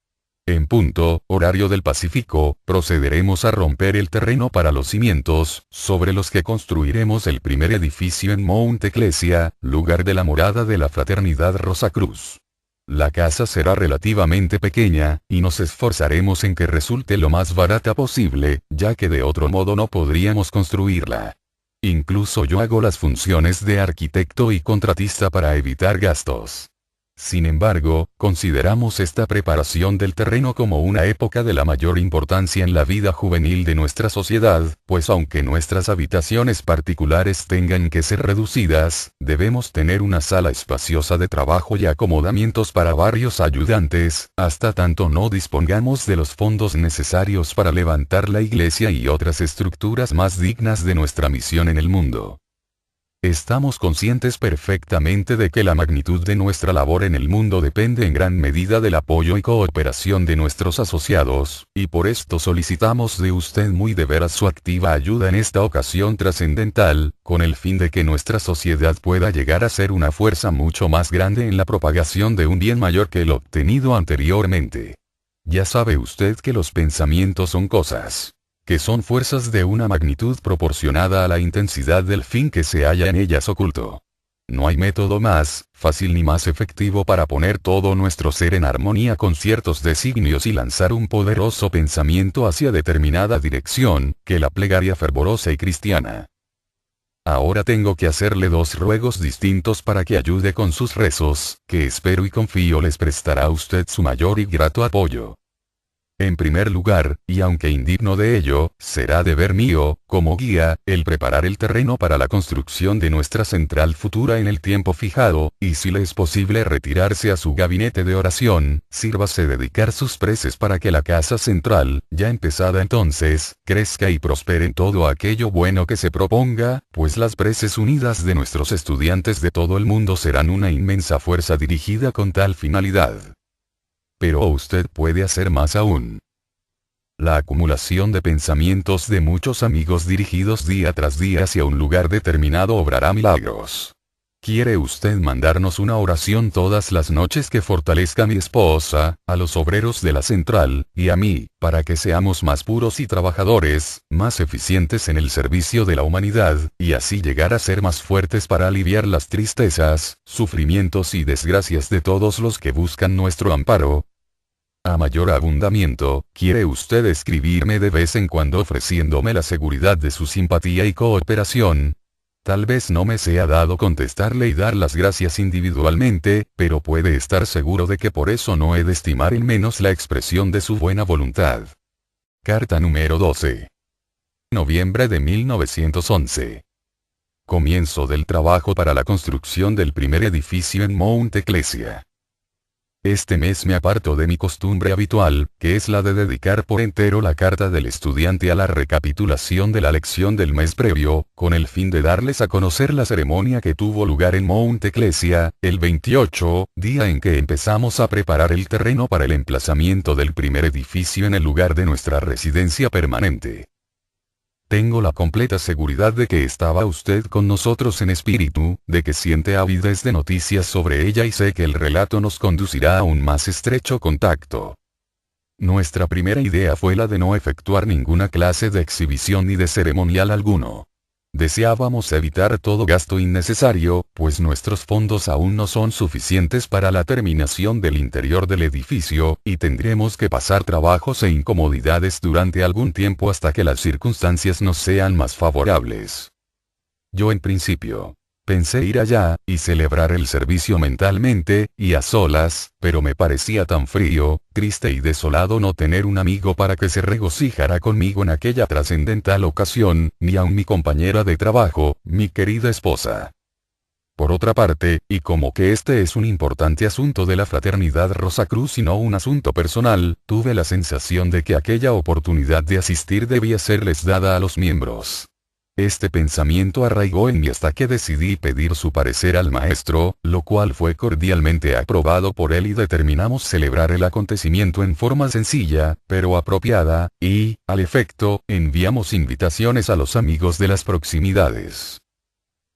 Speaker 1: En punto, horario del Pacífico, procederemos a romper el terreno para los cimientos, sobre los que construiremos el primer edificio en Mount Ecclesia, lugar de la morada de la Fraternidad Rosacruz. La casa será relativamente pequeña, y nos esforzaremos en que resulte lo más barata posible, ya que de otro modo no podríamos construirla. Incluso yo hago las funciones de arquitecto y contratista para evitar gastos. Sin embargo, consideramos esta preparación del terreno como una época de la mayor importancia en la vida juvenil de nuestra sociedad, pues aunque nuestras habitaciones particulares tengan que ser reducidas, debemos tener una sala espaciosa de trabajo y acomodamientos para varios ayudantes, hasta tanto no dispongamos de los fondos necesarios para levantar la iglesia y otras estructuras más dignas de nuestra misión en el mundo. Estamos conscientes perfectamente de que la magnitud de nuestra labor en el mundo depende en gran medida del apoyo y cooperación de nuestros asociados, y por esto solicitamos de usted muy de veras su activa ayuda en esta ocasión trascendental, con el fin de que nuestra sociedad pueda llegar a ser una fuerza mucho más grande en la propagación de un bien mayor que el obtenido anteriormente. Ya sabe usted que los pensamientos son cosas que son fuerzas de una magnitud proporcionada a la intensidad del fin que se halla en ellas oculto. No hay método más fácil ni más efectivo para poner todo nuestro ser en armonía con ciertos designios y lanzar un poderoso pensamiento hacia determinada dirección, que la plegaria fervorosa y cristiana. Ahora tengo que hacerle 2 ruegos distintos para que ayude con sus rezos, que espero y confío les prestará a usted su mayor y grato apoyo. En primer lugar, y aunque indigno de ello, será deber mío, como guía, el preparar el terreno para la construcción de nuestra central futura en el tiempo fijado, y si le es posible retirarse a su gabinete de oración, sírvase dedicar sus preces para que la casa central, ya empezada entonces, crezca y prospere en todo aquello bueno que se proponga, pues las preces unidas de nuestros estudiantes de todo el mundo serán una inmensa fuerza dirigida con tal finalidad. Pero usted puede hacer más aún. La acumulación de pensamientos de muchos amigos dirigidos día tras día hacia un lugar determinado obrará milagros. ¿Quiere usted mandarnos una oración todas las noches que fortalezca a mi esposa, a los obreros de la central, y a mí, para que seamos más puros y trabajadores, más eficientes en el servicio de la humanidad, y así llegar a ser más fuertes para aliviar las tristezas, sufrimientos y desgracias de todos los que buscan nuestro amparo? A mayor abundamiento, ¿quiere usted escribirme de vez en cuando ofreciéndome la seguridad de su simpatía y cooperación? Tal vez no me sea dado contestarle y dar las gracias individualmente, pero puede estar seguro de que por eso no he de estimar en menos la expresión de su buena voluntad. Carta número 12. Noviembre de 1911. Comienzo del trabajo para la construcción del primer edificio en Mount Ecclesia. Este mes me aparto de mi costumbre habitual, que es la de dedicar por entero la carta del estudiante a la recapitulación de la lección del mes previo, con el fin de darles a conocer la ceremonia que tuvo lugar en Mount Ecclesia, el 28, día en que empezamos a preparar el terreno para el emplazamiento del primer edificio en el lugar de nuestra residencia permanente. Tengo la completa seguridad de que estaba usted con nosotros en espíritu, de que siente avidez de noticias sobre ella y sé que el relato nos conducirá a un más estrecho contacto. Nuestra primera idea fue la de no efectuar ninguna clase de exhibición ni de ceremonial alguno. Deseábamos evitar todo gasto innecesario, pues nuestros fondos aún no son suficientes para la terminación del interior del edificio, y tendremos que pasar trabajos e incomodidades durante algún tiempo hasta que las circunstancias nos sean más favorables. Yo en principio pensé ir allá, y celebrar el servicio mentalmente, y a solas, pero me parecía tan frío, triste y desolado no tener un amigo para que se regocijara conmigo en aquella trascendental ocasión, ni aun mi compañera de trabajo, mi querida esposa. Por otra parte, y como que este es un importante asunto de la fraternidad Rosacruz y no un asunto personal, tuve la sensación de que aquella oportunidad de asistir debía serles dada a los miembros. Este pensamiento arraigó en mí hasta que decidí pedir su parecer al maestro, lo cual fue cordialmente aprobado por él y determinamos celebrar el acontecimiento en forma sencilla, pero apropiada, y, al efecto, enviamos invitaciones a los amigos de las proximidades.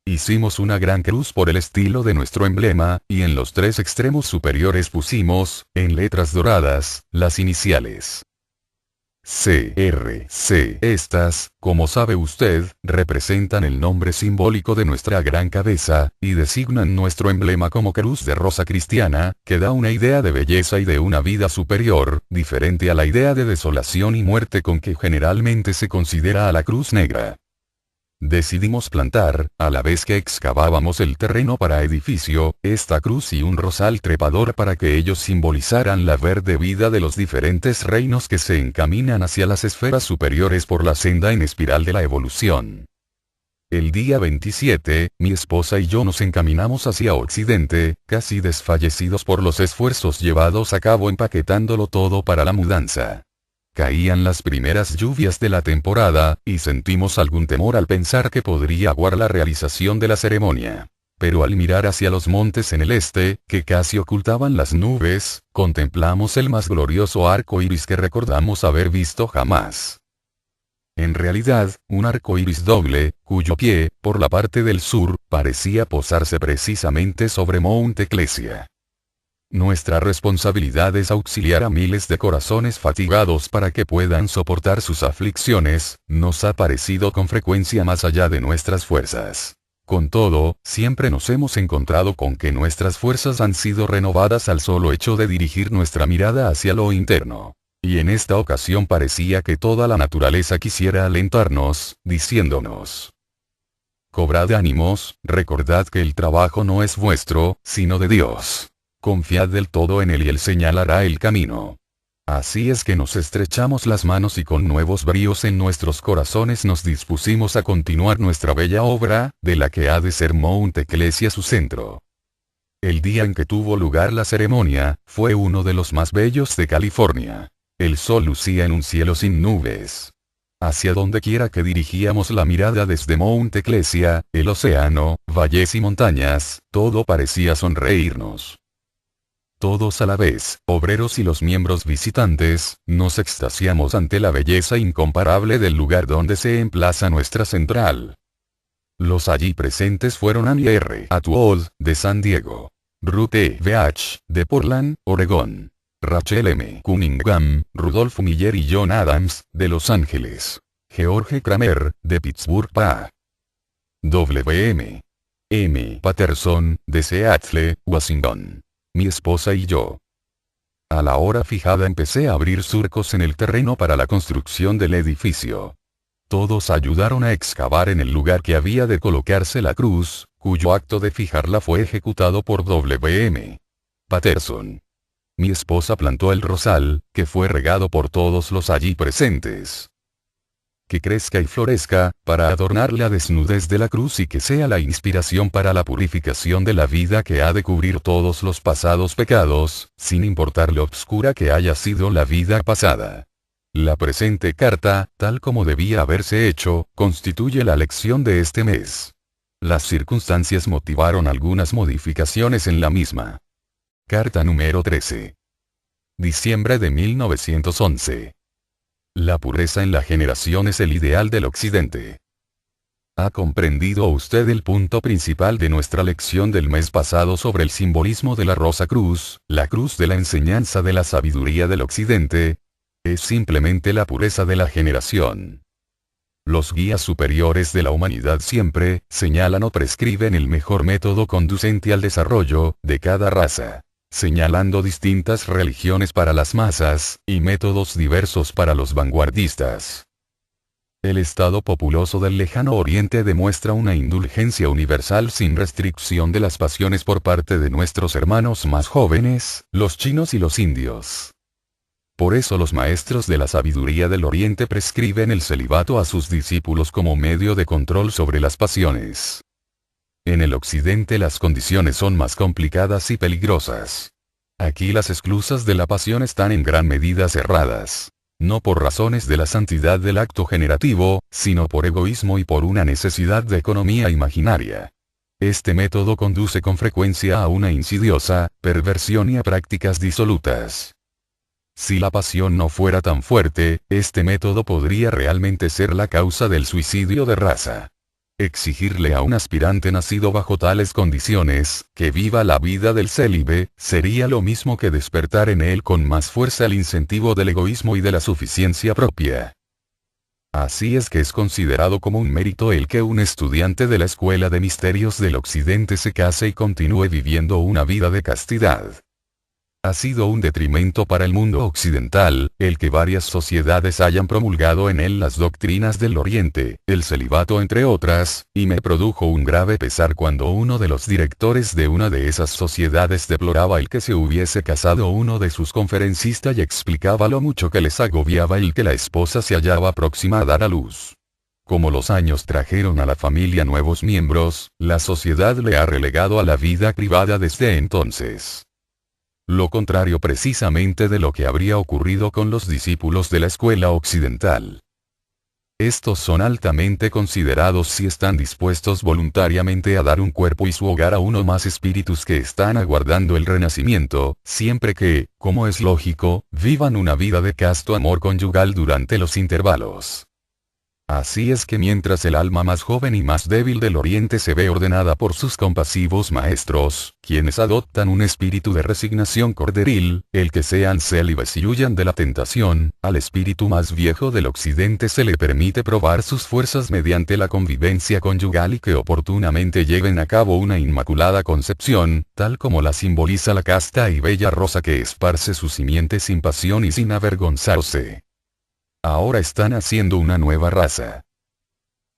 Speaker 1: Hicimos una gran cruz por el estilo de nuestro emblema, y en los 3 extremos superiores pusimos, en letras doradas, las iniciales CRC. Estas, como sabe usted, representan el nombre simbólico de nuestra gran cabeza, y designan nuestro emblema como cruz de rosa cristiana, que da una idea de belleza y de una vida superior, diferente a la idea de desolación y muerte con que generalmente se considera a la cruz negra. Decidimos plantar, a la vez que excavábamos el terreno para edificio, esta cruz y un rosal trepador para que ellos simbolizaran la verde vida de los diferentes reinos que se encaminan hacia las esferas superiores por la senda en espiral de la evolución. El día 27, mi esposa y yo nos encaminamos hacia Occidente, casi desfallecidos por los esfuerzos llevados a cabo empaquetándolo todo para la mudanza. Caían las primeras lluvias de la temporada, y sentimos algún temor al pensar que podría aguar la realización de la ceremonia. Pero al mirar hacia los montes en el este, que casi ocultaban las nubes, contemplamos el más glorioso arco iris que recordamos haber visto jamás. En realidad, un arco iris doble, cuyo pie, por la parte del sur, parecía posarse precisamente sobre Mount Ecclesia. Nuestra responsabilidad es auxiliar a miles de corazones fatigados para que puedan soportar sus aflicciones, nos ha parecido con frecuencia más allá de nuestras fuerzas. Con todo, siempre nos hemos encontrado con que nuestras fuerzas han sido renovadas al solo hecho de dirigir nuestra mirada hacia lo interno. Y en esta ocasión parecía que toda la naturaleza quisiera alentarnos, diciéndonos: cobrad ánimos, recordad que el trabajo no es vuestro, sino de Dios. Confiad del todo en Él y Él señalará el camino. Así es que nos estrechamos las manos y con nuevos bríos en nuestros corazones nos dispusimos a continuar nuestra bella obra, de la que ha de ser Mount Ecclesia su centro. El día en que tuvo lugar la ceremonia, fue uno de los más bellos de California. El sol lucía en un cielo sin nubes. Hacia donde quiera que dirigíamos la mirada desde Mount Ecclesia, el océano, valles y montañas, todo parecía sonreírnos. Todos a la vez, obreros y los miembros visitantes, nos extasiamos ante la belleza incomparable del lugar donde se emplaza nuestra central. Los allí presentes fueron Annie R. Atwood, de San Diego; Ruth E. Beach, de Portland, Oregón; Rachel M. Cunningham, Rudolph Miller y John Adams, de Los Ángeles; George Kramer, de Pittsburgh, PA. W. M. Patterson, de Seattle, Washington. Mi esposa y yo. A la hora fijada empecé a abrir surcos en el terreno para la construcción del edificio. Todos ayudaron a excavar en el lugar que había de colocarse la cruz, cuyo acto de fijarla fue ejecutado por W.M. Patterson. Mi esposa plantó el rosal, que fue regado por todos los allí presentes. Que crezca y florezca, para adornar la desnudez de la cruz y que sea la inspiración para la purificación de la vida que ha de cubrir todos los pasados pecados, sin importar lo obscura que haya sido la vida pasada. La presente carta, tal como debía haberse hecho, constituye la lección de este mes. Las circunstancias motivaron algunas modificaciones en la misma. Carta número 13. Diciembre de 1911. La pureza en la generación es el ideal del Occidente. ¿Ha comprendido usted el punto principal de nuestra lección del mes pasado sobre el simbolismo de la Rosa Cruz, la cruz de la enseñanza de la sabiduría del Occidente? Es simplemente la pureza de la generación. Los guías superiores de la humanidad siempre señalan o prescriben el mejor método conducente al desarrollo de cada raza, señalando distintas religiones para las masas, y métodos diversos para los vanguardistas. El estado populoso del lejano oriente demuestra una indulgencia universal sin restricción de las pasiones por parte de nuestros hermanos más jóvenes, los chinos y los indios. Por eso los maestros de la sabiduría del oriente prescriben el celibato a sus discípulos como medio de control sobre las pasiones. En el occidente las condiciones son más complicadas y peligrosas. Aquí las esclusas de la pasión están en gran medida cerradas. No por razones de la santidad del acto generativo, sino por egoísmo y por una necesidad de economía imaginaria. Este método conduce con frecuencia a una insidiosa perversión y a prácticas disolutas. Si la pasión no fuera tan fuerte, este método podría realmente ser la causa del suicidio de raza. Exigirle a un aspirante nacido bajo tales condiciones, que viva la vida del célibe, sería lo mismo que despertar en él con más fuerza el incentivo del egoísmo y de la suficiencia propia. Así es que es considerado como un mérito el que un estudiante de la Escuela de Misterios del Occidente se case y continúe viviendo una vida de castidad. Ha sido un detrimento para el mundo occidental, el que varias sociedades hayan promulgado en él las doctrinas del Oriente, el celibato entre otras, y me produjo un grave pesar cuando uno de los directores de una de esas sociedades deploraba el que se hubiese casado uno de sus conferencistas y explicaba lo mucho que les agobiaba el que la esposa se hallaba próxima a dar a luz. Como los años trajeron a la familia nuevos miembros, la sociedad le ha relegado a la vida privada desde entonces. Lo contrario precisamente de lo que habría ocurrido con los discípulos de la escuela occidental. Estos son altamente considerados si están dispuestos voluntariamente a dar un cuerpo y su hogar a uno más espíritus que están aguardando el renacimiento, siempre que, como es lógico, vivan una vida de casto amor conyugal durante los intervalos. Así es que mientras el alma más joven y más débil del Oriente se ve ordenada por sus compasivos maestros, quienes adoptan un espíritu de resignación corderil, el que sean célibes y huyan de la tentación, al espíritu más viejo del Occidente se le permite probar sus fuerzas mediante la convivencia conyugal y que oportunamente lleven a cabo una inmaculada concepción, tal como la simboliza la casta y bella rosa que esparce su simiente sin pasión y sin avergonzarse. Ahora están haciendo una nueva raza.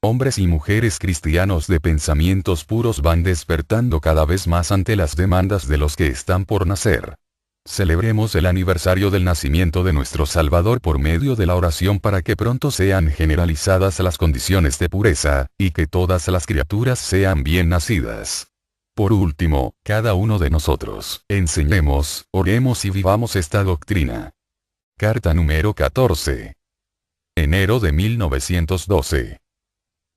Speaker 1: Hombres y mujeres cristianos de pensamientos puros van despertando cada vez más ante las demandas de los que están por nacer. Celebremos el aniversario del nacimiento de nuestro Salvador por medio de la oración para que pronto sean generalizadas las condiciones de pureza, y que todas las criaturas sean bien nacidas. Por último, cada uno de nosotros, enseñemos, oremos y vivamos esta doctrina. Carta número 14. Enero de 1912.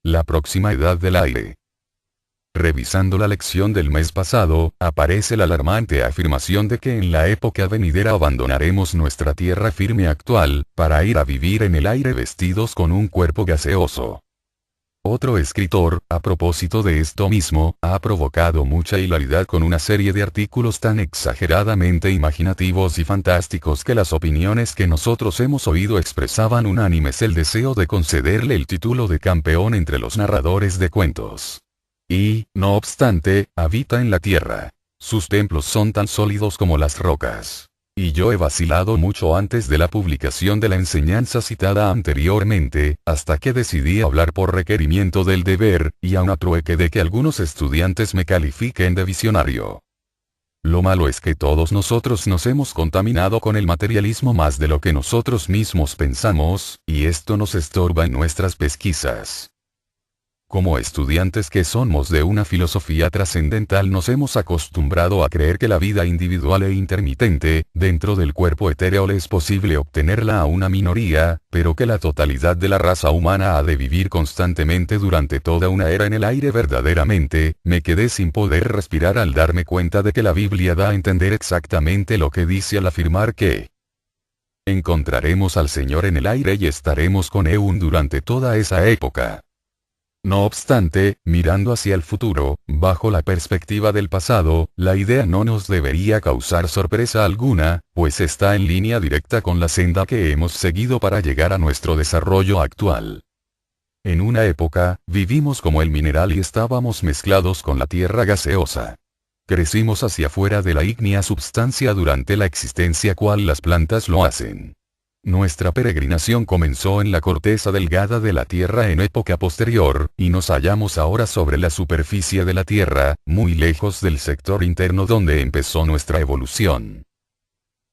Speaker 1: La próxima edad del aire. Revisando la lección del mes pasado, aparece la alarmante afirmación de que en la época venidera abandonaremos nuestra tierra firme actual, para ir a vivir en el aire vestidos con un cuerpo gaseoso. Otro escritor, a propósito de esto mismo, ha provocado mucha hilaridad con una serie de artículos tan exageradamente imaginativos y fantásticos que las opiniones que nosotros hemos oído expresaban unánimes el deseo de concederle el título de campeón entre los narradores de cuentos. Y, no obstante, habita en la tierra. Sus templos son tan sólidos como las rocas. Y yo he vacilado mucho antes de la publicación de la enseñanza citada anteriormente, hasta que decidí hablar por requerimiento del deber, y aun a trueque de que algunos estudiantes me califiquen de visionario. Lo malo es que todos nosotros nos hemos contaminado con el materialismo más de lo que nosotros mismos pensamos, y esto nos estorba en nuestras pesquisas. Como estudiantes que somos de una filosofía trascendental nos hemos acostumbrado a creer que la vida individual e intermitente, dentro del cuerpo etéreo le es posible obtenerla a una minoría, pero que la totalidad de la raza humana ha de vivir constantemente durante toda una era en el aire. Verdaderamente, me quedé sin poder respirar al darme cuenta de que la Biblia da a entender exactamente lo que dice al afirmar que encontraremos al Señor en el aire y estaremos con Él durante toda esa época. No obstante, mirando hacia el futuro, bajo la perspectiva del pasado, la idea no nos debería causar sorpresa alguna, pues está en línea directa con la senda que hemos seguido para llegar a nuestro desarrollo actual. En una época, vivimos como el mineral y estábamos mezclados con la tierra gaseosa. Crecimos hacia fuera de la ígnea substancia durante la existencia cual las plantas lo hacen. Nuestra peregrinación comenzó en la corteza delgada de la Tierra en época posterior, y nos hallamos ahora sobre la superficie de la Tierra, muy lejos del sector interno donde empezó nuestra evolución.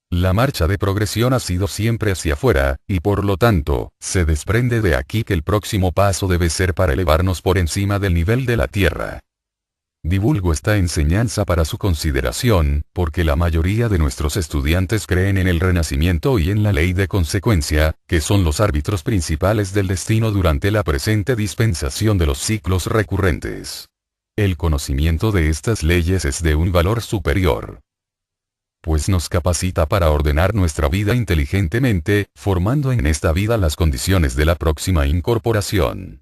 Speaker 1: La marcha de progresión ha sido siempre hacia afuera, y por lo tanto, se desprende de aquí que el próximo paso debe ser para elevarnos por encima del nivel de la Tierra. Divulgo esta enseñanza para su consideración, porque la mayoría de nuestros estudiantes creen en el renacimiento y en la ley de consecuencia, que son los árbitros principales del destino durante la presente dispensación de los ciclos recurrentes. El conocimiento de estas leyes es de un valor superior, pues nos capacita para ordenar nuestra vida inteligentemente, formando en esta vida las condiciones de la próxima incorporación.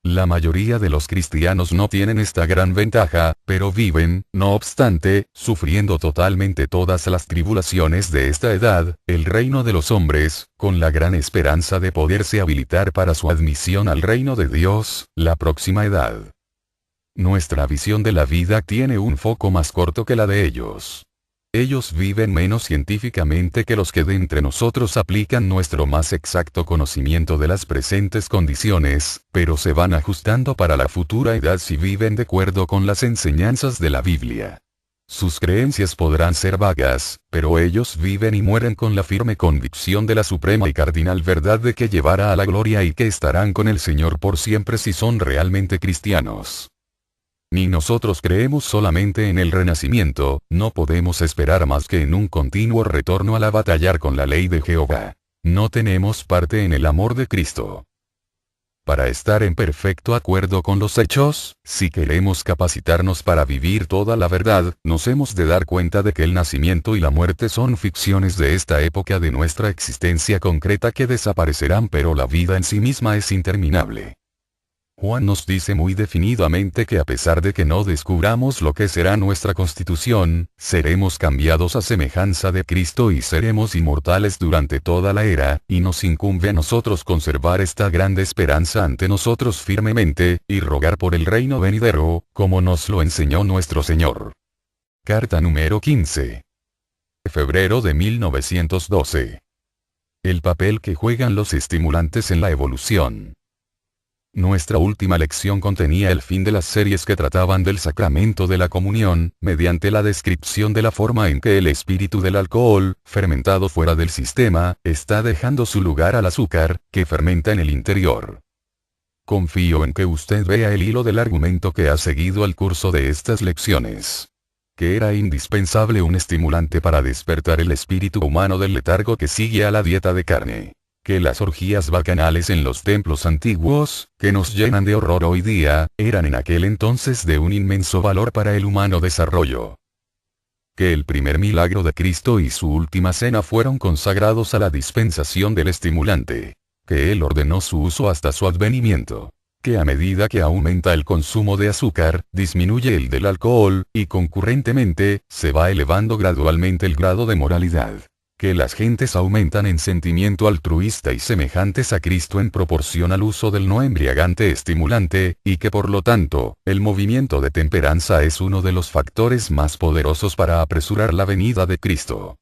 Speaker 1: La mayoría de los cristianos no tienen esta gran ventaja, pero viven, no obstante, sufriendo totalmente todas las tribulaciones de esta edad, el reino de los hombres, con la gran esperanza de poderse habilitar para su admisión al reino de Dios, la próxima edad. Nuestra visión de la vida tiene un foco más corto que la de ellos. Ellos viven menos científicamente que los que de entre nosotros aplican nuestro más exacto conocimiento de las presentes condiciones, pero se van ajustando para la futura edad si viven de acuerdo con las enseñanzas de la Biblia. Sus creencias podrán ser vagas, pero ellos viven y mueren con la firme convicción de la suprema y cardinal verdad de que llevará a la gloria y que estarán con el Señor por siempre si son realmente cristianos. Ni nosotros creemos solamente en el renacimiento, no podemos esperar más que en un continuo retorno a la batallar con la ley de Jehová. No tenemos parte en el amor de Cristo. Para estar en perfecto acuerdo con los hechos, si queremos capacitarnos para vivir toda la verdad, nos hemos de dar cuenta de que el nacimiento y la muerte son ficciones de esta época de nuestra existencia concreta que desaparecerán, pero la vida en sí misma es interminable. Juan nos dice muy definidamente que a pesar de que no descubramos lo que será nuestra constitución, seremos cambiados a semejanza de Cristo y seremos inmortales durante toda la era, y nos incumbe a nosotros conservar esta grande esperanza ante nosotros firmemente, y rogar por el reino venidero, como nos lo enseñó nuestro Señor. Carta número 15. Febrero de 1912. El papel que juegan los estimulantes en la evolución. Nuestra última lección contenía el fin de las series que trataban del sacramento de la comunión, mediante la descripción de la forma en que el espíritu del alcohol, fermentado fuera del sistema, está dejando su lugar al azúcar, que fermenta en el interior. Confío en que usted vea el hilo del argumento que ha seguido el curso de estas lecciones. Que era indispensable un estimulante para despertar el espíritu humano del letargo que sigue a la dieta de carne. Que las orgías bacanales en los templos antiguos, que nos llenan de horror hoy día, eran en aquel entonces de un inmenso valor para el humano desarrollo. Que el primer milagro de Cristo y su última cena fueron consagrados a la dispensación del estimulante. Que Él ordenó su uso hasta su advenimiento. Que a medida que aumenta el consumo de azúcar, disminuye el del alcohol, y concurrentemente, se va elevando gradualmente el grado de moralidad. Que las gentes aumentan en sentimiento altruista y semejantes a Cristo en proporción al uso del no embriagante estimulante, y que por lo tanto, el movimiento de temperanza es uno de los factores más poderosos para apresurar la venida de Cristo.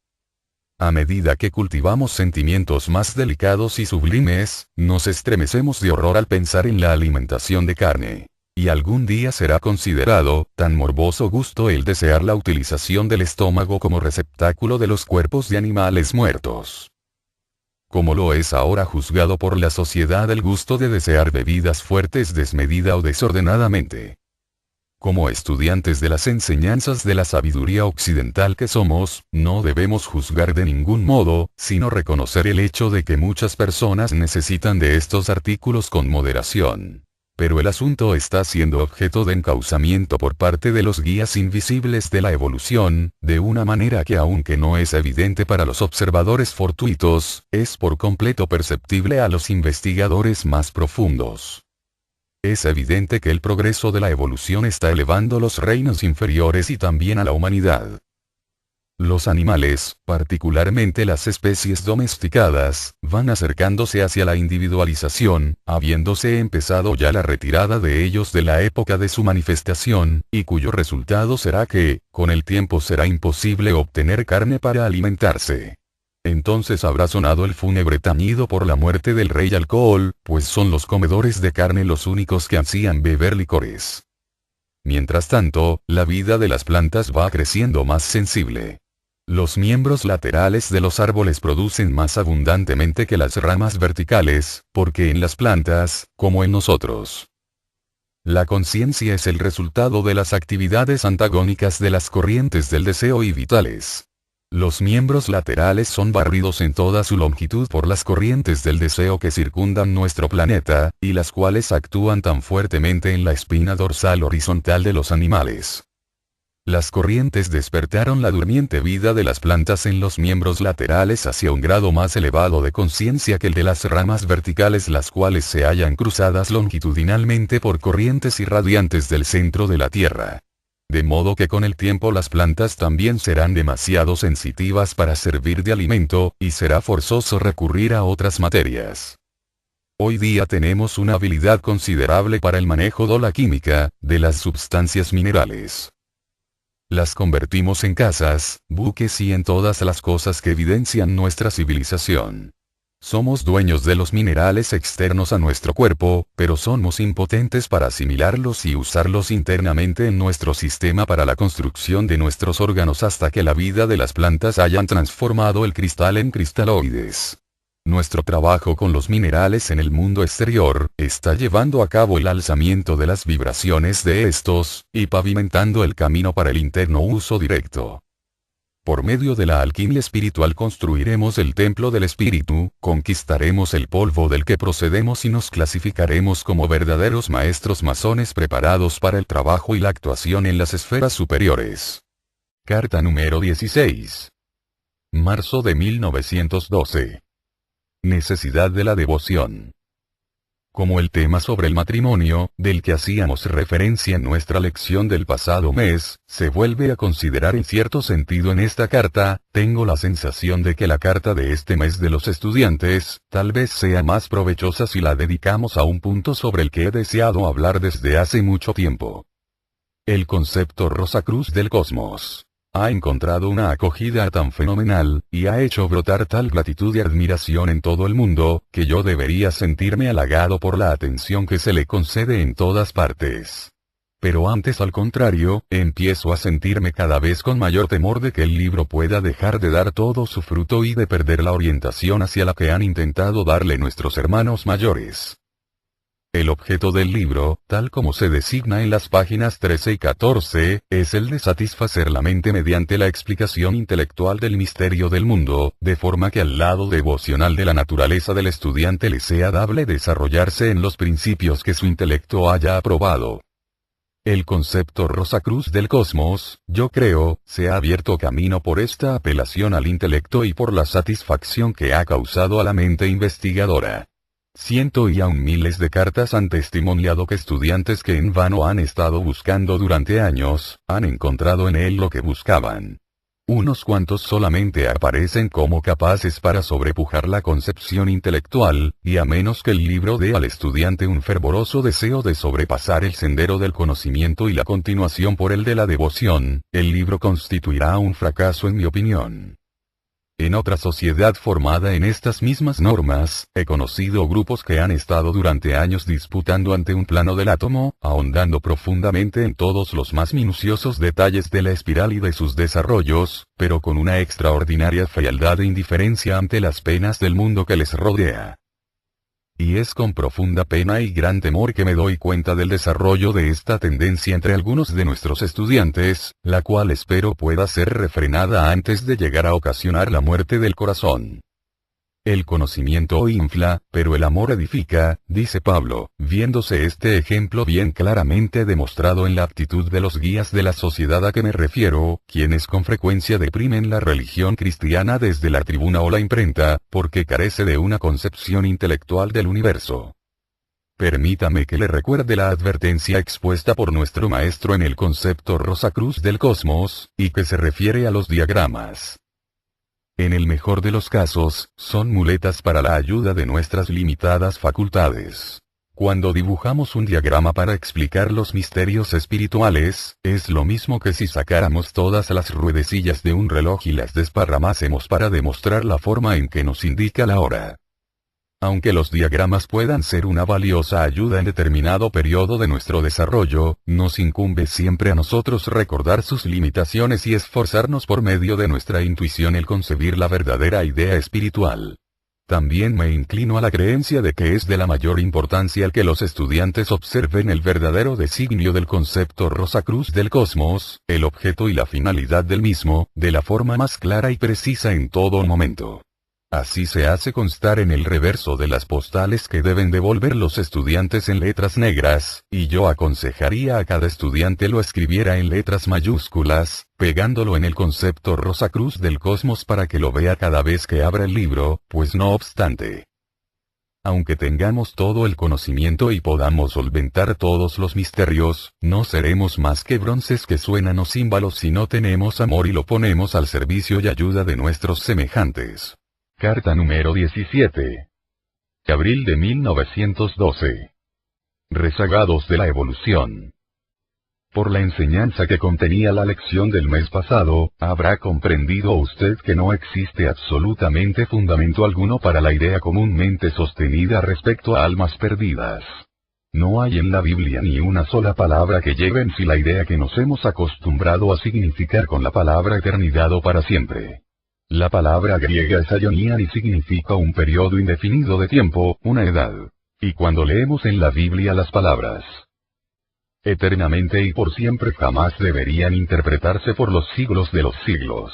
Speaker 1: A medida que cultivamos sentimientos más delicados y sublimes, nos estremecemos de horror al pensar en la alimentación de carne. Y algún día será considerado tan morboso gusto el desear la utilización del estómago como receptáculo de los cuerpos de animales muertos. Como lo es ahora juzgado por la sociedad el gusto de desear bebidas fuertes desmedida o desordenadamente. Como estudiantes de las enseñanzas de la sabiduría occidental que somos, no debemos juzgar de ningún modo, sino reconocer el hecho de que muchas personas necesitan de estos artículos con moderación. Pero el asunto está siendo objeto de encauzamiento por parte de los guías invisibles de la evolución, de una manera que aunque no es evidente para los observadores fortuitos, es por completo perceptible a los investigadores más profundos. Es evidente que el progreso de la evolución está elevando los reinos inferiores y también a la humanidad. Los animales, particularmente las especies domesticadas, van acercándose hacia la individualización, habiéndose empezado ya la retirada de ellos de la época de su manifestación, y cuyo resultado será que, con el tiempo será imposible obtener carne para alimentarse. Entonces habrá sonado el fúnebre tañido por la muerte del rey alcohol, pues son los comedores de carne los únicos que ansían beber licores. Mientras tanto, la vida de las plantas va creciendo más sensible. Los miembros laterales de los árboles producen más abundantemente que las ramas verticales, porque en las plantas, como en nosotros, la conciencia es el resultado de las actividades antagónicas de las corrientes del deseo y vitales. Los miembros laterales son barridos en toda su longitud por las corrientes del deseo que circundan nuestro planeta, y las cuales actúan tan fuertemente en la espina dorsal horizontal de los animales. Las corrientes despertaron la durmiente vida de las plantas en los miembros laterales hacia un grado más elevado de conciencia que el de las ramas verticales, las cuales se hallan cruzadas longitudinalmente por corrientes irradiantes del centro de la Tierra. De modo que con el tiempo las plantas también serán demasiado sensitivas para servir de alimento, y será forzoso recurrir a otras materias. Hoy día tenemos una habilidad considerable para el manejo de la química, de las sustancias minerales. Las convertimos en casas, buques y en todas las cosas que evidencian nuestra civilización. Somos dueños de los minerales externos a nuestro cuerpo, pero somos impotentes para asimilarlos y usarlos internamente en nuestro sistema para la construcción de nuestros órganos hasta que la vida de las plantas hayan transformado el cristal en cristaloides. Nuestro trabajo con los minerales en el mundo exterior, está llevando a cabo el alzamiento de las vibraciones de estos, y pavimentando el camino para el interno uso directo. Por medio de la alquimia espiritual construiremos el templo del espíritu, conquistaremos el polvo del que procedemos y nos clasificaremos como verdaderos maestros masones preparados para el trabajo y la actuación en las esferas superiores. Carta número 16. Marzo de 1912. Necesidad de la devoción. Como el tema sobre el matrimonio, del que hacíamos referencia en nuestra lección del pasado mes, se vuelve a considerar en cierto sentido en esta carta, tengo la sensación de que la carta de este mes de los estudiantes, tal vez sea más provechosa si la dedicamos a un punto sobre el que he deseado hablar desde hace mucho tiempo. El concepto Rosacruz del cosmos ha encontrado una acogida tan fenomenal, y ha hecho brotar tal gratitud y admiración en todo el mundo, que yo debería sentirme halagado por la atención que se le concede en todas partes. Pero antes, al contrario, empiezo a sentirme cada vez con mayor temor de que el libro pueda dejar de dar todo su fruto y de perder la orientación hacia la que han intentado darle nuestros hermanos mayores. El objeto del libro, tal como se designa en las páginas 13 y 14, es el de satisfacer la mente mediante la explicación intelectual del misterio del mundo, de forma que al lado devocional de la naturaleza del estudiante le sea dable desarrollarse en los principios que su intelecto haya aprobado. El concepto Rosacruz del cosmos, yo creo, se ha abierto camino por esta apelación al intelecto y por la satisfacción que ha causado a la mente investigadora. Cientos y aún miles de cartas han testimoniado que estudiantes que en vano han estado buscando durante años, han encontrado en él lo que buscaban. Unos cuantos solamente aparecen como capaces para sobrepujar la concepción intelectual, y a menos que el libro dé al estudiante un fervoroso deseo de sobrepasar el sendero del conocimiento y la continuación por el de la devoción, el libro constituirá un fracaso en mi opinión. En otra sociedad formada en estas mismas normas, he conocido grupos que han estado durante años disputando ante un plano del átomo, ahondando profundamente en todos los más minuciosos detalles de la espiral y de sus desarrollos, pero con una extraordinaria frialdad e indiferencia ante las penas del mundo que les rodea. Y es con profunda pena y gran temor que me doy cuenta del desarrollo de esta tendencia entre algunos de nuestros estudiantes, la cual espero pueda ser refrenada antes de llegar a ocasionar la muerte del corazón. El conocimiento infla, pero el amor edifica, dice Pablo, viéndose este ejemplo bien claramente demostrado en la actitud de los guías de la sociedad a que me refiero, quienes con frecuencia deprimen la religión cristiana desde la tribuna o la imprenta, porque carece de una concepción intelectual del universo. Permítame que le recuerde la advertencia expuesta por nuestro maestro en el concepto Rosacruz del cosmos, y que se refiere a los diagramas. En el mejor de los casos, son muletas para la ayuda de nuestras limitadas facultades. Cuando dibujamos un diagrama para explicar los misterios espirituales, es lo mismo que si sacáramos todas las ruedecillas de un reloj y las desparramásemos para demostrar la forma en que nos indica la hora. Aunque los diagramas puedan ser una valiosa ayuda en determinado periodo de nuestro desarrollo, nos incumbe siempre a nosotros recordar sus limitaciones y esforzarnos por medio de nuestra intuición el concebir la verdadera idea espiritual. También me inclino a la creencia de que es de la mayor importancia el que los estudiantes observen el verdadero designio del concepto Rosacruz del cosmos, el objeto y la finalidad del mismo, de la forma más clara y precisa en todo momento. Así se hace constar en el reverso de las postales que deben devolver los estudiantes en letras negras, y yo aconsejaría a cada estudiante lo escribiera en letras mayúsculas, pegándolo en el concepto Rosacruz del cosmos para que lo vea cada vez que abra el libro, pues no obstante, aunque tengamos todo el conocimiento y podamos solventar todos los misterios, no seremos más que bronces que suenan o címbalos si no tenemos amor y lo ponemos al servicio y ayuda de nuestros semejantes. Carta número 17. Abril de 1912. Rezagados de la evolución. Por la enseñanza que contenía la lección del mes pasado, habrá comprendido usted que no existe absolutamente fundamento alguno para la idea comúnmente sostenida respecto a almas perdidas. No hay en la Biblia ni una sola palabra que lleve en sí la idea que nos hemos acostumbrado a significar con la palabra eternidad o para siempre. La palabra griega es aionian y significa un periodo indefinido de tiempo, una edad. Y cuando leemos en la Biblia las palabras eternamente y por siempre jamás deberían interpretarse por los siglos de los siglos.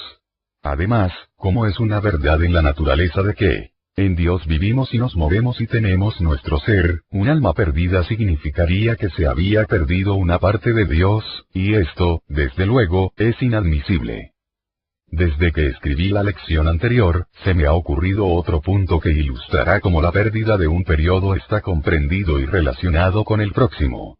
Speaker 1: Además, como es una verdad en la naturaleza de que en Dios vivimos y nos movemos y tenemos nuestro ser, un alma perdida significaría que se había perdido una parte de Dios, y esto, desde luego, es inadmisible. Desde que escribí la lección anterior, se me ha ocurrido otro punto que ilustrará cómo la pérdida de un periodo está comprendido y relacionado con el próximo.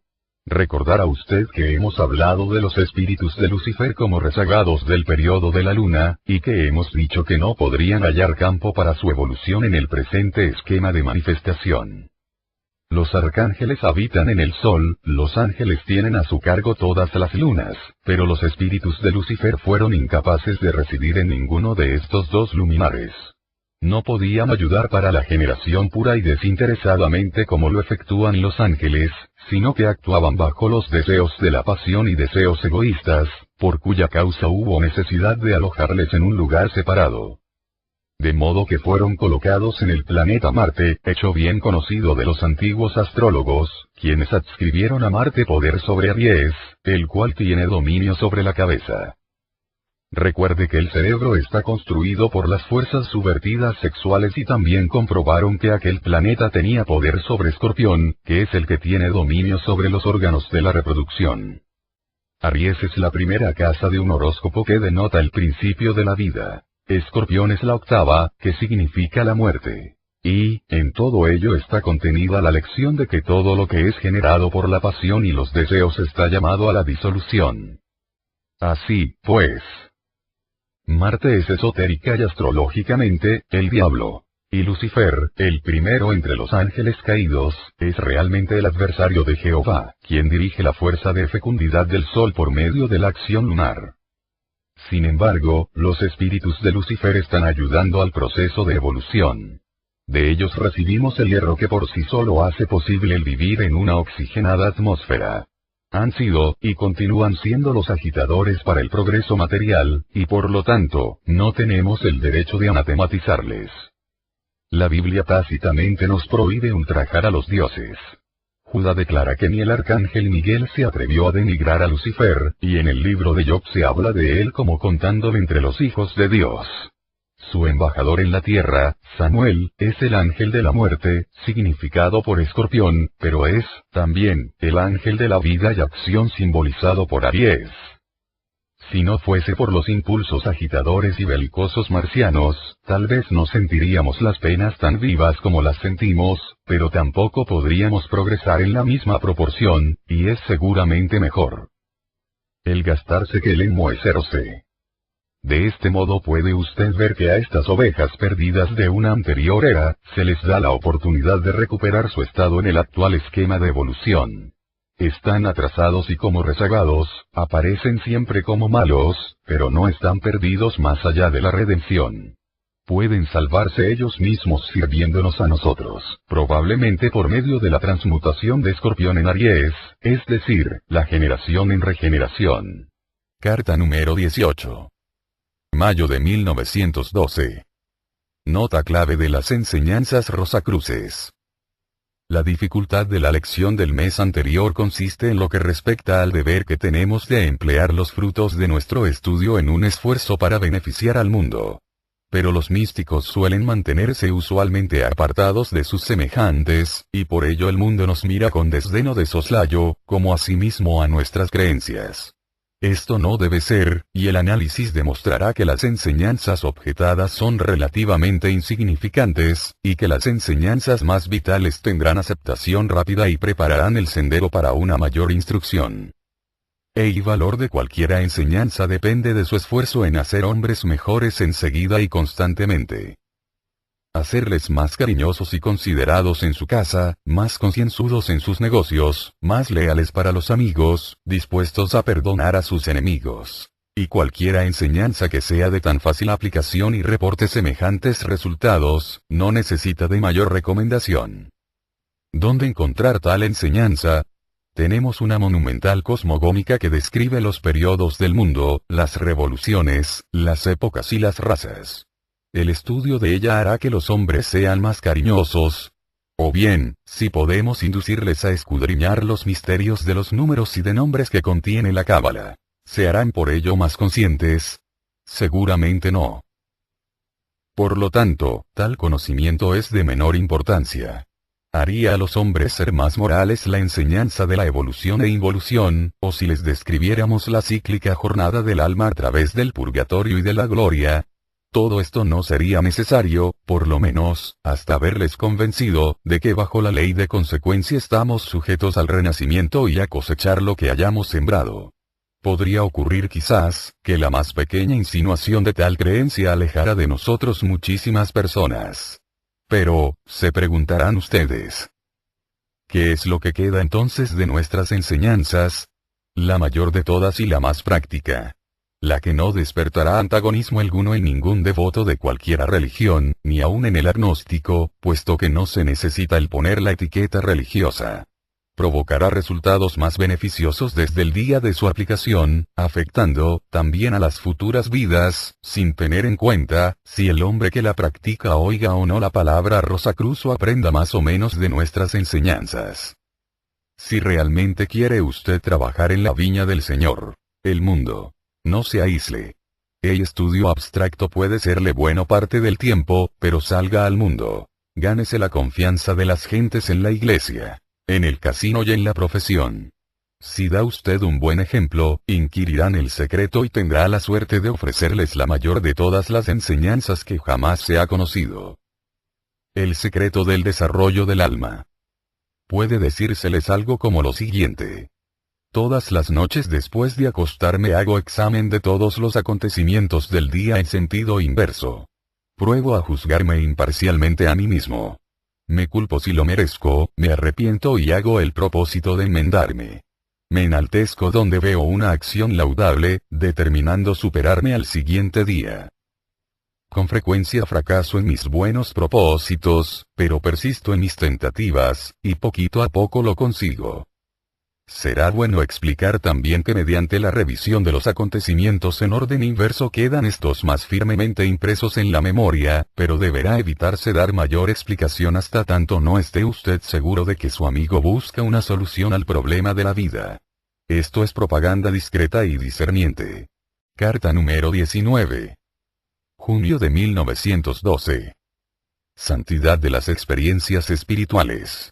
Speaker 1: Recordará usted que hemos hablado de los espíritus de Lucifer como rezagados del periodo de la luna, y que hemos dicho que no podrían hallar campo para su evolución en el presente esquema de manifestación. Los arcángeles habitan en el sol, los ángeles tienen a su cargo todas las lunas, pero los espíritus de Lucifer fueron incapaces de residir en ninguno de estos dos luminares. No podían ayudar para la generación pura y desinteresadamente como lo efectúan los ángeles, sino que actuaban bajo los deseos de la pasión y deseos egoístas, por cuya causa hubo necesidad de alojarles en un lugar separado. De modo que fueron colocados en el planeta Marte, hecho bien conocido de los antiguos astrólogos, quienes adscribieron a Marte poder sobre Aries, el cual tiene dominio sobre la cabeza. Recuerde que el cerebro está construido por las fuerzas subvertidas sexuales y también comprobaron que aquel planeta tenía poder sobre Escorpión, que es el que tiene dominio sobre los órganos de la reproducción. Aries es la primera casa de un horóscopo que denota el principio de la vida. Escorpión es la octava, que significa la muerte. Y, en todo ello está contenida la lección de que todo lo que es generado por la pasión y los deseos está llamado a la disolución. Así, pues, Marte es esotérica y astrológicamente, el diablo. Y Lucifer, el primero entre los ángeles caídos, es realmente el adversario de Jehová, quien dirige la fuerza de fecundidad del sol por medio de la acción lunar. Sin embargo, los espíritus de Lucifer están ayudando al proceso de evolución. De ellos recibimos el hierro que por sí solo hace posible el vivir en una oxigenada atmósfera. Han sido, y continúan siendo los agitadores para el progreso material, y por lo tanto, no tenemos el derecho de anatematizarles. La Biblia tácitamente nos prohíbe ultrajar a los dioses. Judá declara que ni el arcángel Miguel se atrevió a denigrar a Lucifer, y en el libro de Job se habla de él como contándolo entre los hijos de Dios. Su embajador en la tierra, Samuel, es el ángel de la muerte, significado por Escorpión, pero es, también, el ángel de la vida y acción simbolizado por Aries. Si no fuese por los impulsos agitadores y belicosos marcianos, tal vez no sentiríamos las penas tan vivas como las sentimos, pero tampoco podríamos progresar en la misma proporción, y es seguramente mejor el gastarse que el enmohecerse. De este modo puede usted ver que a estas ovejas perdidas de una anterior era, se les da la oportunidad de recuperar su estado en el actual esquema de evolución. Están atrasados y como rezagados, aparecen siempre como malos, pero no están perdidos más allá de la redención. Pueden salvarse ellos mismos sirviéndonos a nosotros, probablemente por medio de la transmutación de Escorpión en Aries, es decir, la generación en regeneración. Carta número 18. Mayo de 1912. Nota clave de las enseñanzas rosacruces. La dificultad de la lección del mes anterior consiste en lo que respecta al deber que tenemos de emplear los frutos de nuestro estudio en un esfuerzo para beneficiar al mundo. Pero los místicos suelen mantenerse usualmente apartados de sus semejantes, y por ello el mundo nos mira con desdén o de soslayo, como asimismo a nuestras creencias. Esto no debe ser, y el análisis demostrará que las enseñanzas objetadas son relativamente insignificantes, y que las enseñanzas más vitales tendrán aceptación rápida y prepararán el sendero para una mayor instrucción. El valor de cualquiera enseñanza depende de su esfuerzo en hacer hombres mejores enseguida y constantemente. Hacerles más cariñosos y considerados en su casa, más concienzudos en sus negocios, más leales para los amigos, dispuestos a perdonar a sus enemigos. Y cualquiera enseñanza que sea de tan fácil aplicación y reporte semejantes resultados, no necesita de mayor recomendación. ¿Dónde encontrar tal enseñanza? Tenemos una monumental cosmogónica que describe los periodos del mundo, las revoluciones, las épocas y las razas. El estudio de ella hará que los hombres sean más cariñosos. O bien, si podemos inducirles a escudriñar los misterios de los números y de nombres que contiene la cábala, se harán por ello más conscientes. Seguramente no. Por lo tanto, tal conocimiento es de menor importancia. ¿Haría a los hombres ser más morales la enseñanza de la evolución e involución, o si les describiéramos la cíclica jornada del alma a través del purgatorio y de la gloria? Todo esto no sería necesario, por lo menos, hasta haberles convencido, de que bajo la ley de consecuencia estamos sujetos al renacimiento y a cosechar lo que hayamos sembrado. Podría ocurrir quizás, que la más pequeña insinuación de tal creencia alejara de nosotros muchísimas personas. Pero, se preguntarán ustedes, ¿qué es lo que queda entonces de nuestras enseñanzas? La mayor de todas y la más práctica. La que no despertará antagonismo alguno en ningún devoto de cualquiera religión, ni aun en el agnóstico, puesto que no se necesita el poner la etiqueta religiosa. Provocará resultados más beneficiosos desde el día de su aplicación, afectando, también a las futuras vidas, sin tener en cuenta, si el hombre que la practica oiga o no la palabra Rosacruz o aprenda más o menos de nuestras enseñanzas. Si realmente quiere usted trabajar en la viña del Señor, el mundo, no se aísle. El estudio abstracto puede serle bueno parte del tiempo, pero salga al mundo. Gánese la confianza de las gentes en la iglesia, en el casino y en la profesión. Si da usted un buen ejemplo, inquirirán el secreto y tendrá la suerte de ofrecerles la mayor de todas las enseñanzas que jamás se ha conocido. El secreto del desarrollo del alma. Puede decírseles algo como lo siguiente. Todas las noches después de acostarme hago examen de todos los acontecimientos del día en sentido inverso. Pruebo a juzgarme imparcialmente a mí mismo. Me culpo si lo merezco, me arrepiento y hago el propósito de enmendarme. Me enaltezco donde veo una acción laudable, determinando superarme al siguiente día. Con frecuencia fracaso en mis buenos propósitos, pero persisto en mis tentativas, y poquito a poco lo consigo. Será bueno explicar también que mediante la revisión de los acontecimientos en orden inverso quedan estos más firmemente impresos en la memoria, pero deberá evitarse dar mayor explicación hasta tanto no esté usted seguro de que su amigo busca una solución al problema de la vida. Esto es propaganda discreta y discerniente. Carta número 19. Junio de 1912. Santidad de las experiencias espirituales.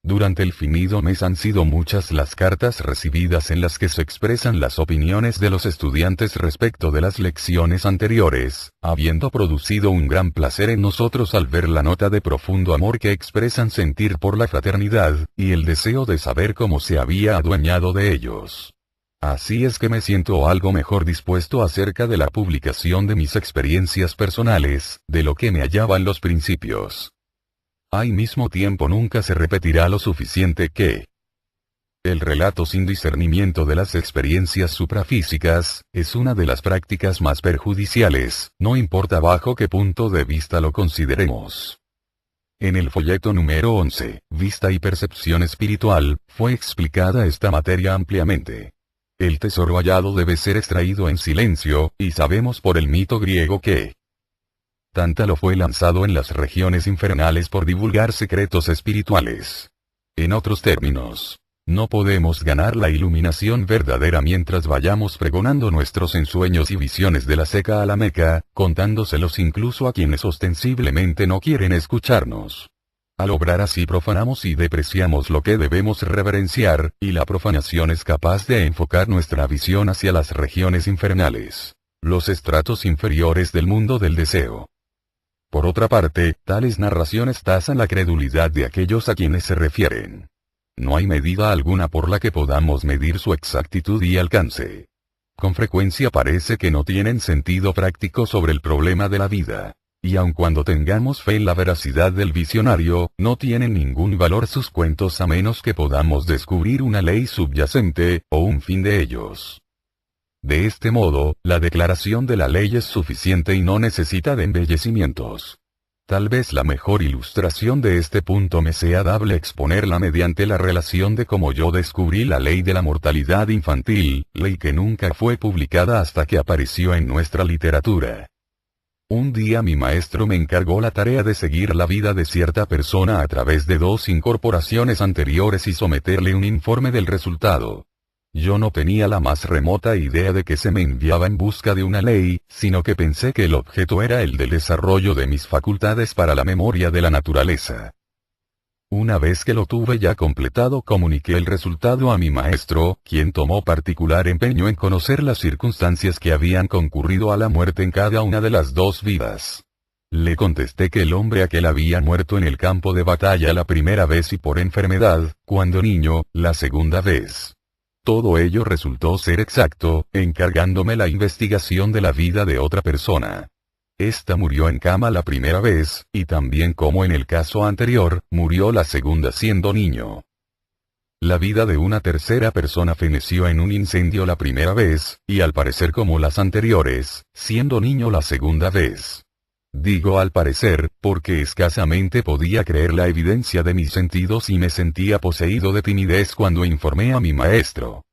Speaker 1: Durante el finido mes han sido muchas las cartas recibidas en las que se expresan las opiniones de los estudiantes respecto de las lecciones anteriores, habiendo producido un gran placer en nosotros al ver la nota de profundo amor que expresan sentir por la fraternidad, y el deseo de saber cómo se había adueñado de ellos. Así es que me siento algo mejor dispuesto acerca de la publicación de mis experiencias personales, de lo que me hallaba en los principios. Al mismo tiempo nunca se repetirá lo suficiente que el relato sin discernimiento de las experiencias suprafísicas, es una de las prácticas más perjudiciales, no importa bajo qué punto de vista lo consideremos. En el folleto número 11, Vista y Percepción Espiritual, fue explicada esta materia ampliamente. El tesoro hallado debe ser extraído en silencio, y sabemos por el mito griego que Tántalo fue lanzado en las regiones infernales por divulgar secretos espirituales. En otros términos, no podemos ganar la iluminación verdadera mientras vayamos pregonando nuestros ensueños y visiones de la Meca a la Meca, contándoselos incluso a quienes ostensiblemente no quieren escucharnos. Al obrar así profanamos y depreciamos lo que debemos reverenciar, y la profanación es capaz de enfocar nuestra visión hacia las regiones infernales, los estratos inferiores del mundo del deseo. Por otra parte, tales narraciones tasan la credulidad de aquellos a quienes se refieren. No hay medida alguna por la que podamos medir su exactitud y alcance. Con frecuencia parece que no tienen sentido práctico sobre el problema de la vida. Y aun cuando tengamos fe en la veracidad del visionario, no tienen ningún valor sus cuentos a menos que podamos descubrir una ley subyacente, o un fin de ellos. De este modo, la declaración de la ley es suficiente y no necesita de embellecimientos. Tal vez la mejor ilustración de este punto me sea dable exponerla mediante la relación de cómo yo descubrí la ley de la mortalidad infantil, ley que nunca fue publicada hasta que apareció en nuestra literatura. Un día mi maestro me encargó la tarea de seguir la vida de cierta persona a través de 2 incorporaciones anteriores y someterle un informe del resultado. Yo no tenía la más remota idea de que se me enviaba en busca de una ley, sino que pensé que el objeto era el del desarrollo de mis facultades para la memoria de la naturaleza. Una vez que lo tuve ya completado, comuniqué el resultado a mi maestro, quien tomó particular empeño en conocer las circunstancias que habían concurrido a la muerte en cada una de las dos vidas. Le contesté que el hombre aquel había muerto en el campo de batalla la primera vez y por enfermedad, cuando niño, la segunda vez. Todo ello resultó ser exacto, encargándome la investigación de la vida de otra persona. Esta murió en cama la primera vez, y también como en el caso anterior, murió la segunda siendo niño. La vida de una tercera persona feneció en un incendio la primera vez, y al parecer como las anteriores, siendo niño la segunda vez. Digo al parecer, porque escasamente podía creer la evidencia de mis sentidos y me sentía poseído de timidez cuando informé a mi maestro.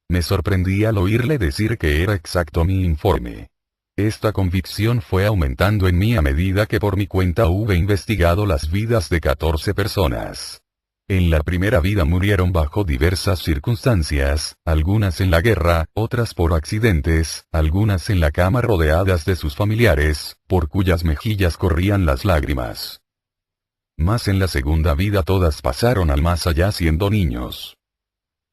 Speaker 1: Me sorprendí al oírle decir que era exacto mi informe. Esta convicción fue aumentando en mí a medida que por mi cuenta hube investigado las vidas de 14 personas. En la primera vida murieron bajo diversas circunstancias, algunas en la guerra, otras por accidentes, algunas en la cama rodeadas de sus familiares, por cuyas mejillas corrían las lágrimas. Mas en la segunda vida todas pasaron al más allá siendo niños.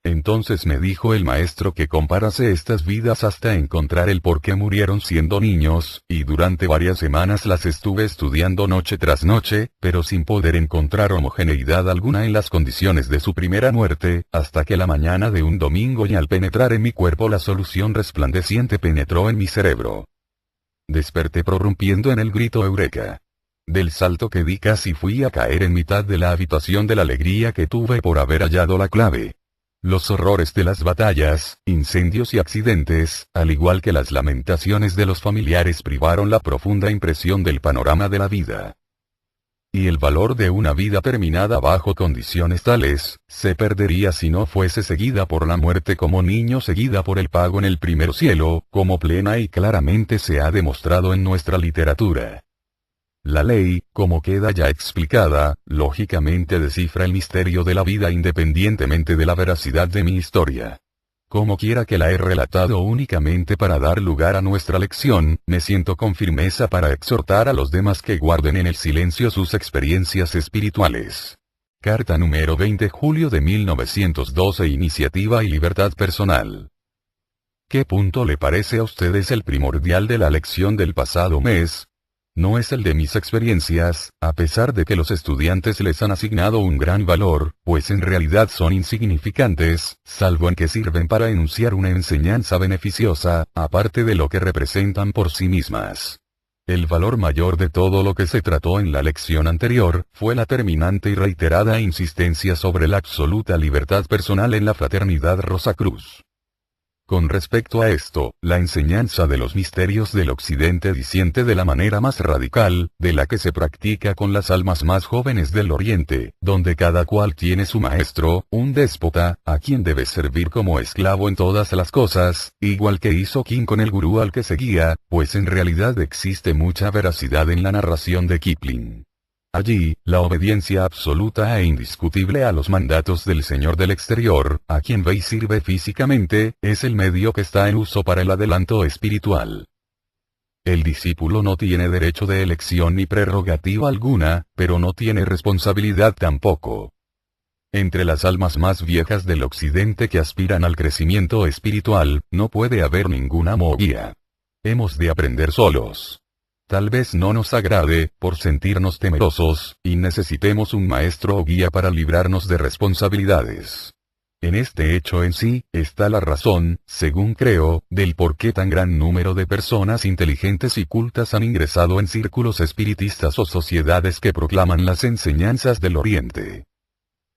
Speaker 1: Entonces me dijo el maestro que comparase estas vidas hasta encontrar el por qué murieron siendo niños, y durante varias semanas las estuve estudiando noche tras noche, pero sin poder encontrar homogeneidad alguna en las condiciones de su primera muerte, hasta que la mañana de un domingo y al penetrar en mi cuerpo la solución resplandeciente penetró en mi cerebro. Desperté prorrumpiendo en el grito eureka. Del salto que di casi fui a caer en mitad de la habitación de la alegría que tuve por haber hallado la clave. Los horrores de las batallas, incendios y accidentes, al igual que las lamentaciones de los familiares privaron la profunda impresión del panorama de la vida. Y el valor de una vida terminada bajo condiciones tales, se perdería si no fuese seguida por la muerte como niño seguida por el pago en el primer cielo, como plena y claramente se ha demostrado en nuestra literatura. La ley, como queda ya explicada, lógicamente descifra el misterio de la vida independientemente de la veracidad de mi historia. Como quiera que la he relatado únicamente para dar lugar a nuestra lección, me siento con firmeza para exhortar a los demás que guarden en el silencio sus experiencias espirituales. Carta número 20 julio de 1912 Iniciativa y libertad personal. ¿Qué punto le parece a ustedes el primordial de la lección del pasado mes? No es el de mis experiencias, a pesar de que los estudiantes les han asignado un gran valor, pues en realidad son insignificantes, salvo en que sirven para enunciar una enseñanza beneficiosa, aparte de lo que representan por sí mismas. El valor mayor de todo lo que se trató en la lección anterior, fue la terminante y reiterada insistencia sobre la absoluta libertad personal en la fraternidad Rosacruz. Con respecto a esto, la enseñanza de los misterios del Occidente disiente de la manera más radical, de la que se practica con las almas más jóvenes del Oriente, donde cada cual tiene su maestro, un déspota, a quien debe servir como esclavo en todas las cosas, igual que hizo King con el gurú al que seguía, pues en realidad existe mucha veracidad en la narración de Kipling. Allí, la obediencia absoluta e indiscutible a los mandatos del Señor del Exterior, a quien ve y sirve físicamente, es el medio que está en uso para el adelanto espiritual. El discípulo no tiene derecho de elección ni prerrogativa alguna, pero no tiene responsabilidad tampoco. Entre las almas más viejas del Occidente que aspiran al crecimiento espiritual, no puede haber ninguna amo o guía. Hemos de aprender solos. Tal vez no nos agrade, por sentirnos temerosos, y necesitemos un maestro o guía para librarnos de responsabilidades. En este hecho en sí, está la razón, según creo, del por qué tan gran número de personas inteligentes y cultas han ingresado en círculos espiritistas o sociedades que proclaman las enseñanzas del Oriente.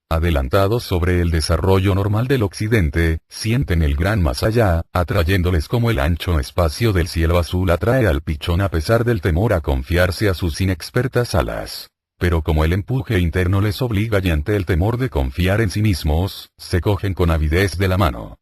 Speaker 1: Adelantados sobre el desarrollo normal del Occidente, sienten el gran más allá, atrayéndoles como el ancho espacio del cielo azul atrae al pichón a pesar del temor a confiarse a sus inexpertas alas. Pero como el empuje interno les obliga y ante el temor de confiar en sí mismos, se cogen con avidez de la mano.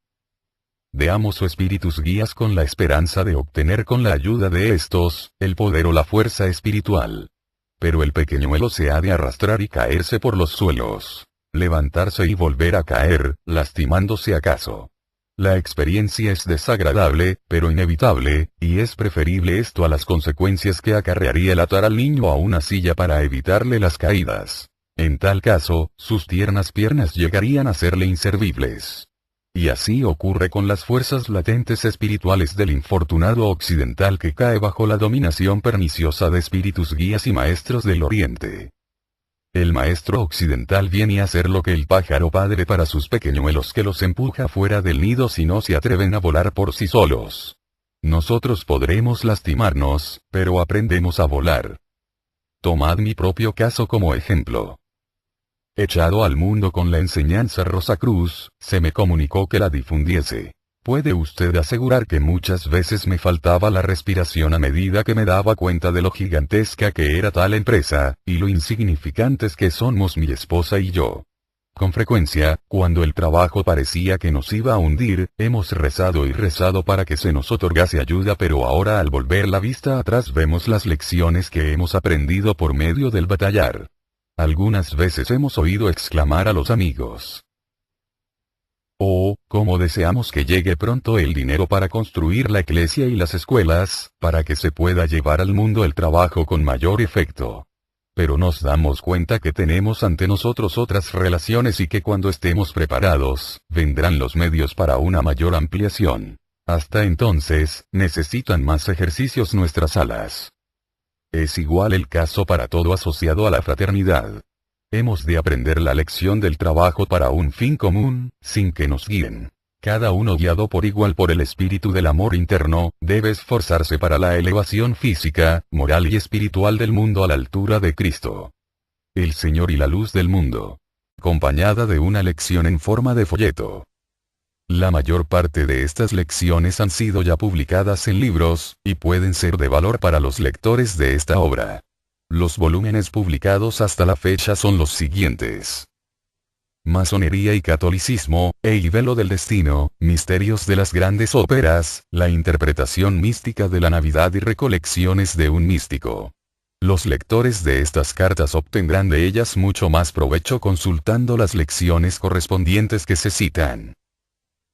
Speaker 1: Veamos su espíritus guías con la esperanza de obtener con la ayuda de estos, el poder o la fuerza espiritual. Pero el pequeñuelo se ha de arrastrar y caerse por los suelos. Levantarse y volver a caer, lastimándose acaso. La experiencia es desagradable, pero inevitable, y es preferible esto a las consecuencias que acarrearía el atar al niño a una silla para evitarle las caídas. En tal caso, sus tiernas piernas llegarían a serle inservibles. Y así ocurre con las fuerzas latentes espirituales del infortunado occidental que cae bajo la dominación perniciosa de espíritus guías y maestros del oriente. El maestro occidental viene a ser lo que el pájaro padre para sus pequeñuelos, que los empuja fuera del nido si no se atreven a volar por sí solos. Nosotros podremos lastimarnos, pero aprendemos a volar. Tomad mi propio caso como ejemplo. Echado al mundo con la enseñanza Rosacruz, se me comunicó que la difundiese. Puede usted asegurar que muchas veces me faltaba la respiración a medida que me daba cuenta de lo gigantesca que era tal empresa, y lo insignificantes que somos mi esposa y yo. Con frecuencia, cuando el trabajo parecía que nos iba a hundir, hemos rezado y rezado para que se nos otorgase ayuda, pero ahora al volver la vista atrás vemos las lecciones que hemos aprendido por medio del batallar. Algunas veces hemos oído exclamar a los amigos: «Oh, cómo deseamos que llegue pronto el dinero para construir la iglesia y las escuelas, para que se pueda llevar al mundo el trabajo con mayor efecto». Pero nos damos cuenta que tenemos ante nosotros otras relaciones y que cuando estemos preparados, vendrán los medios para una mayor ampliación. Hasta entonces, necesitan más ejercicios nuestras alas. Es igual el caso para todo asociado a la fraternidad. Hemos de aprender la lección del trabajo para un fin común, sin que nos guíen. Cada uno guiado por igual por el espíritu del amor interno, debe esforzarse para la elevación física, moral y espiritual del mundo a la altura de Cristo. El Señor y la luz del mundo. Acompañada de una lección en forma de folleto. La mayor parte de estas lecciones han sido ya publicadas en libros, y pueden ser de valor para los lectores de esta obra. Los volúmenes publicados hasta la fecha son los siguientes: Masonería y catolicismo, El velo del destino, Misterios de las grandes óperas, La interpretación mística de la Navidad y Recolecciones de un místico. Los lectores de estas cartas obtendrán de ellas mucho más provecho consultando las lecciones correspondientes que se citan.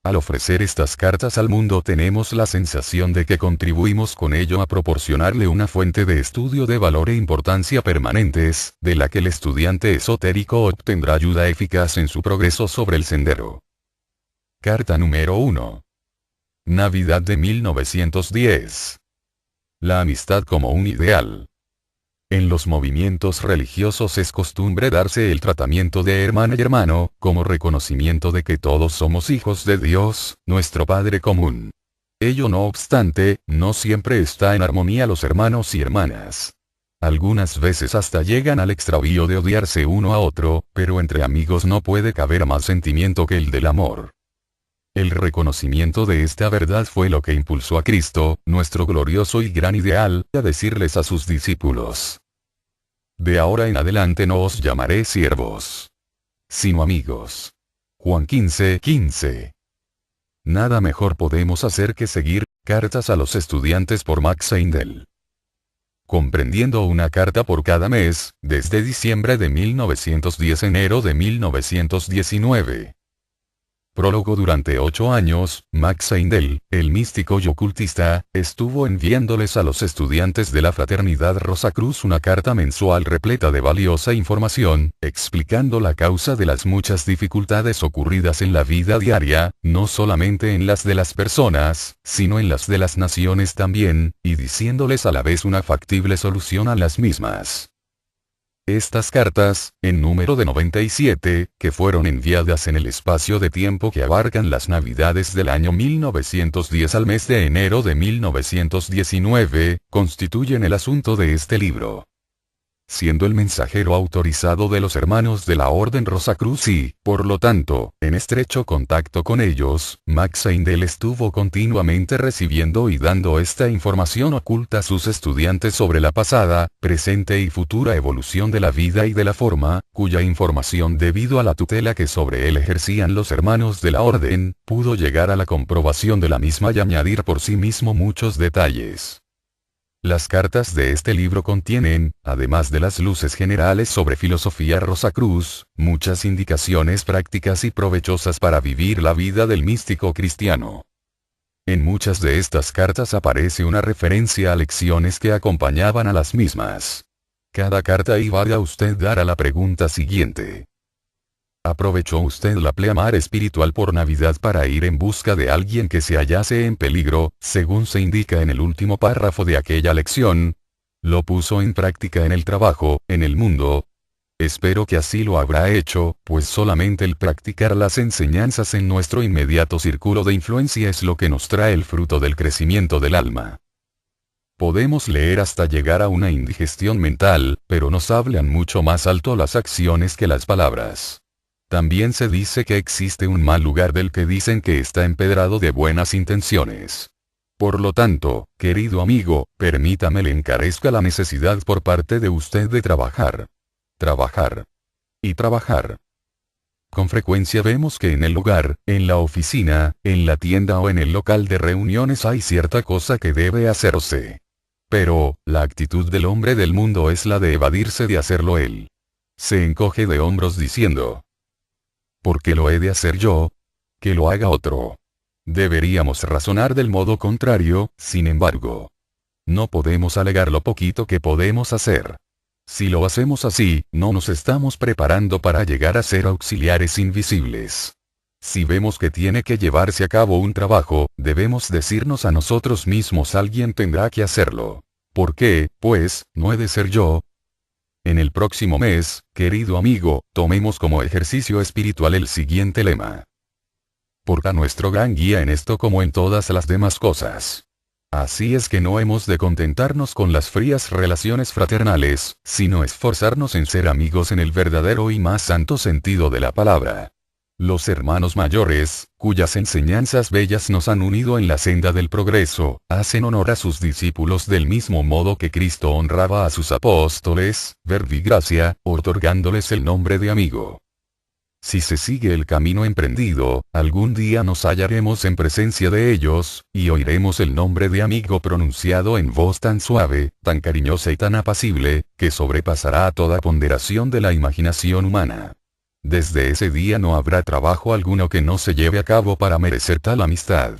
Speaker 1: Al ofrecer estas cartas al mundo tenemos la sensación de que contribuimos con ello a proporcionarle una fuente de estudio de valor e importancia permanentes, de la que el estudiante esotérico obtendrá ayuda eficaz en su progreso sobre el sendero. Carta número 1. Navidad de 1910. La amistad como un ideal. En los movimientos religiosos es costumbre darse el tratamiento de hermana y hermano, como reconocimiento de que todos somos hijos de Dios, nuestro Padre común. Ello no obstante, no siempre está en armonía los hermanos y hermanas. Algunas veces hasta llegan al extravío de odiarse uno a otro, pero entre amigos no puede caber más sentimiento que el del amor. El reconocimiento de esta verdad fue lo que impulsó a Cristo, nuestro glorioso y gran ideal, a decirles a sus discípulos: «De ahora en adelante no os llamaré siervos, sino amigos». Juan 15:15. Nada mejor podemos hacer que seguir Cartas a los estudiantes por Max Heindel. Comprendiendo una carta por cada mes, desde diciembre de 1910 a enero de 1919. Prólogo. Durante 8 años, Max Heindel, el místico y ocultista, estuvo enviándoles a los estudiantes de la Fraternidad Rosacruz una carta mensual repleta de valiosa información, explicando la causa de las muchas dificultades ocurridas en la vida diaria, no solamente en las de las personas, sino en las de las naciones también, y diciéndoles a la vez una factible solución a las mismas. Estas cartas, en número de 97, que fueron enviadas en el espacio de tiempo que abarcan las Navidades del año 1910 al mes de enero de 1919, constituyen el asunto de este libro. Siendo el mensajero autorizado de los hermanos de la Orden Rosacruz y, por lo tanto, en estrecho contacto con ellos, Max Heindel estuvo continuamente recibiendo y dando esta información oculta a sus estudiantes sobre la pasada, presente y futura evolución de la vida y de la forma, cuya información, debido a la tutela que sobre él ejercían los hermanos de la Orden, pudo llegar a la comprobación de la misma y añadir por sí mismo muchos detalles. Las cartas de este libro contienen, además de las luces generales sobre filosofía Rosacruz, muchas indicaciones prácticas y provechosas para vivir la vida del místico cristiano. En muchas de estas cartas aparece una referencia a lecciones que acompañaban a las mismas. Cada carta iba a usted dar a la pregunta siguiente. ¿Aprovechó usted la pleamar espiritual por Navidad para ir en busca de alguien que se hallase en peligro, según se indica en el último párrafo de aquella lección? ¿Lo puso en práctica en el trabajo, en el mundo? Espero que así lo habrá hecho, pues solamente el practicar las enseñanzas en nuestro inmediato círculo de influencia es lo que nos trae el fruto del crecimiento del alma. Podemos leer hasta llegar a una indigestión mental, pero nos hablan mucho más alto las acciones que las palabras. También se dice que existe un mal lugar del que dicen que está empedrado de buenas intenciones. Por lo tanto, querido amigo, permítame le encarezca la necesidad por parte de usted de trabajar. Trabajar. Y trabajar. Con frecuencia vemos que en el hogar, en la oficina, en la tienda o en el local de reuniones hay cierta cosa que debe hacerse. Pero, la actitud del hombre del mundo es la de evadirse de hacerlo él. Se encoge de hombros diciendo: ¿por qué lo he de hacer yo? Que lo haga otro. Deberíamos razonar del modo contrario, sin embargo. No podemos alegar lo poquito que podemos hacer. Si lo hacemos así, no nos estamos preparando para llegar a ser auxiliares invisibles. Si vemos que tiene que llevarse a cabo un trabajo, debemos decirnos a nosotros mismos: alguien tendrá que hacerlo. ¿Por qué, pues, no he de ser yo? En el próximo mes, querido amigo, tomemos como ejercicio espiritual el siguiente lema. Porta nuestro gran guía en esto como en todas las demás cosas. Así es que no hemos de contentarnos con las frías relaciones fraternales, sino esforzarnos en ser amigos en el verdadero y más santo sentido de la palabra. Los hermanos mayores, cuyas enseñanzas bellas nos han unido en la senda del progreso, hacen honor a sus discípulos del mismo modo que Cristo honraba a sus apóstoles, verbi gracia, otorgándoles el nombre de amigo. Si se sigue el camino emprendido, algún día nos hallaremos en presencia de ellos, y oiremos el nombre de amigo pronunciado en voz tan suave, tan cariñosa y tan apacible, que sobrepasará a toda ponderación de la imaginación humana. Desde ese día no habrá trabajo alguno que no se lleve a cabo para merecer tal amistad.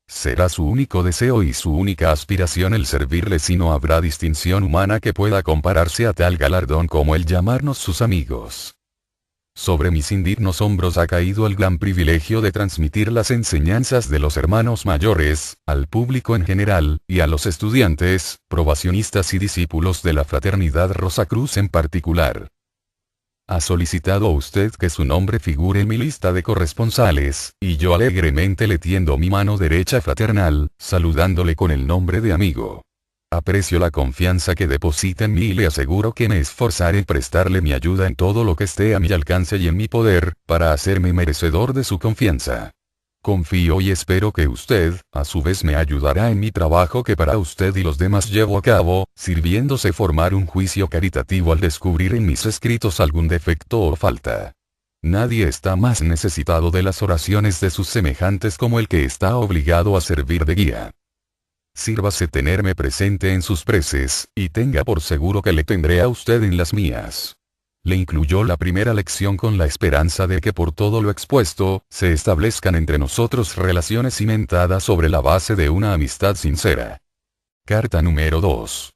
Speaker 1: Será su único deseo y su única aspiración el servirles, y no habrá distinción humana que pueda compararse a tal galardón como el llamarnos sus amigos. Sobre mis indignos hombros ha caído el gran privilegio de transmitir las enseñanzas de los hermanos mayores, al público en general, y a los estudiantes, probacionistas y discípulos de la Fraternidad Rosacruz en particular. Ha solicitado usted que su nombre figure en mi lista de corresponsales, y yo alegremente le tiendo mi mano derecha fraternal, saludándole con el nombre de amigo. Aprecio la confianza que deposita en mí y le aseguro que me esforzaré en prestarle mi ayuda en todo lo que esté a mi alcance y en mi poder, para hacerme merecedor de su confianza. Confío y espero que usted, a su vez, me ayudará en mi trabajo que para usted y los demás llevo a cabo, sirviéndose formar un juicio caritativo al descubrir en mis escritos algún defecto o falta. Nadie está más necesitado de las oraciones de sus semejantes como el que está obligado a servir de guía. Sírvase tenerme presente en sus preces, y tenga por seguro que le tendré a usted en las mías. Le incluyó la primera lección con la esperanza de que por todo lo expuesto, se establezcan entre nosotros relaciones cimentadas sobre la base de una amistad sincera. Carta número 2.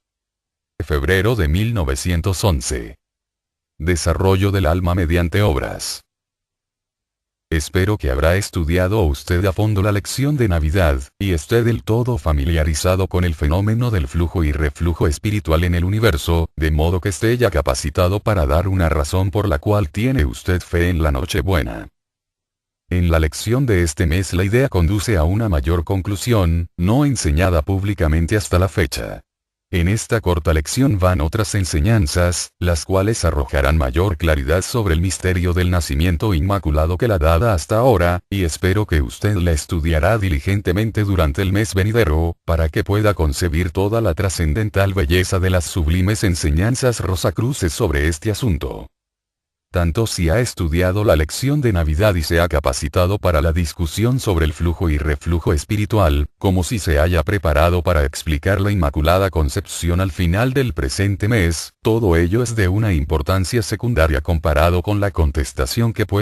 Speaker 1: Febrero de 1911. Desarrollo del alma mediante obras. Espero que habrá estudiado usted a fondo la lección de Navidad, y esté del todo familiarizado con el fenómeno del flujo y reflujo espiritual en el universo, de modo que esté ya capacitado para dar una razón por la cual tiene usted fe en la Nochebuena. En la lección de este mes la idea conduce a una mayor conclusión, no enseñada públicamente hasta la fecha. En esta corta lección van otras enseñanzas, las cuales arrojarán mayor claridad sobre el misterio del nacimiento inmaculado que la dada hasta ahora, y espero que usted la estudiará diligentemente durante el mes venidero, para que pueda concebir toda la trascendental belleza de las sublimes enseñanzas rosacruces sobre este asunto. Tanto si ha estudiado la lección de Navidad y se ha capacitado para la discusión sobre el flujo y reflujo espiritual, como si se haya preparado para explicar la Inmaculada Concepción al final del presente mes, todo ello es de una importancia secundaria comparado con la contestación que puede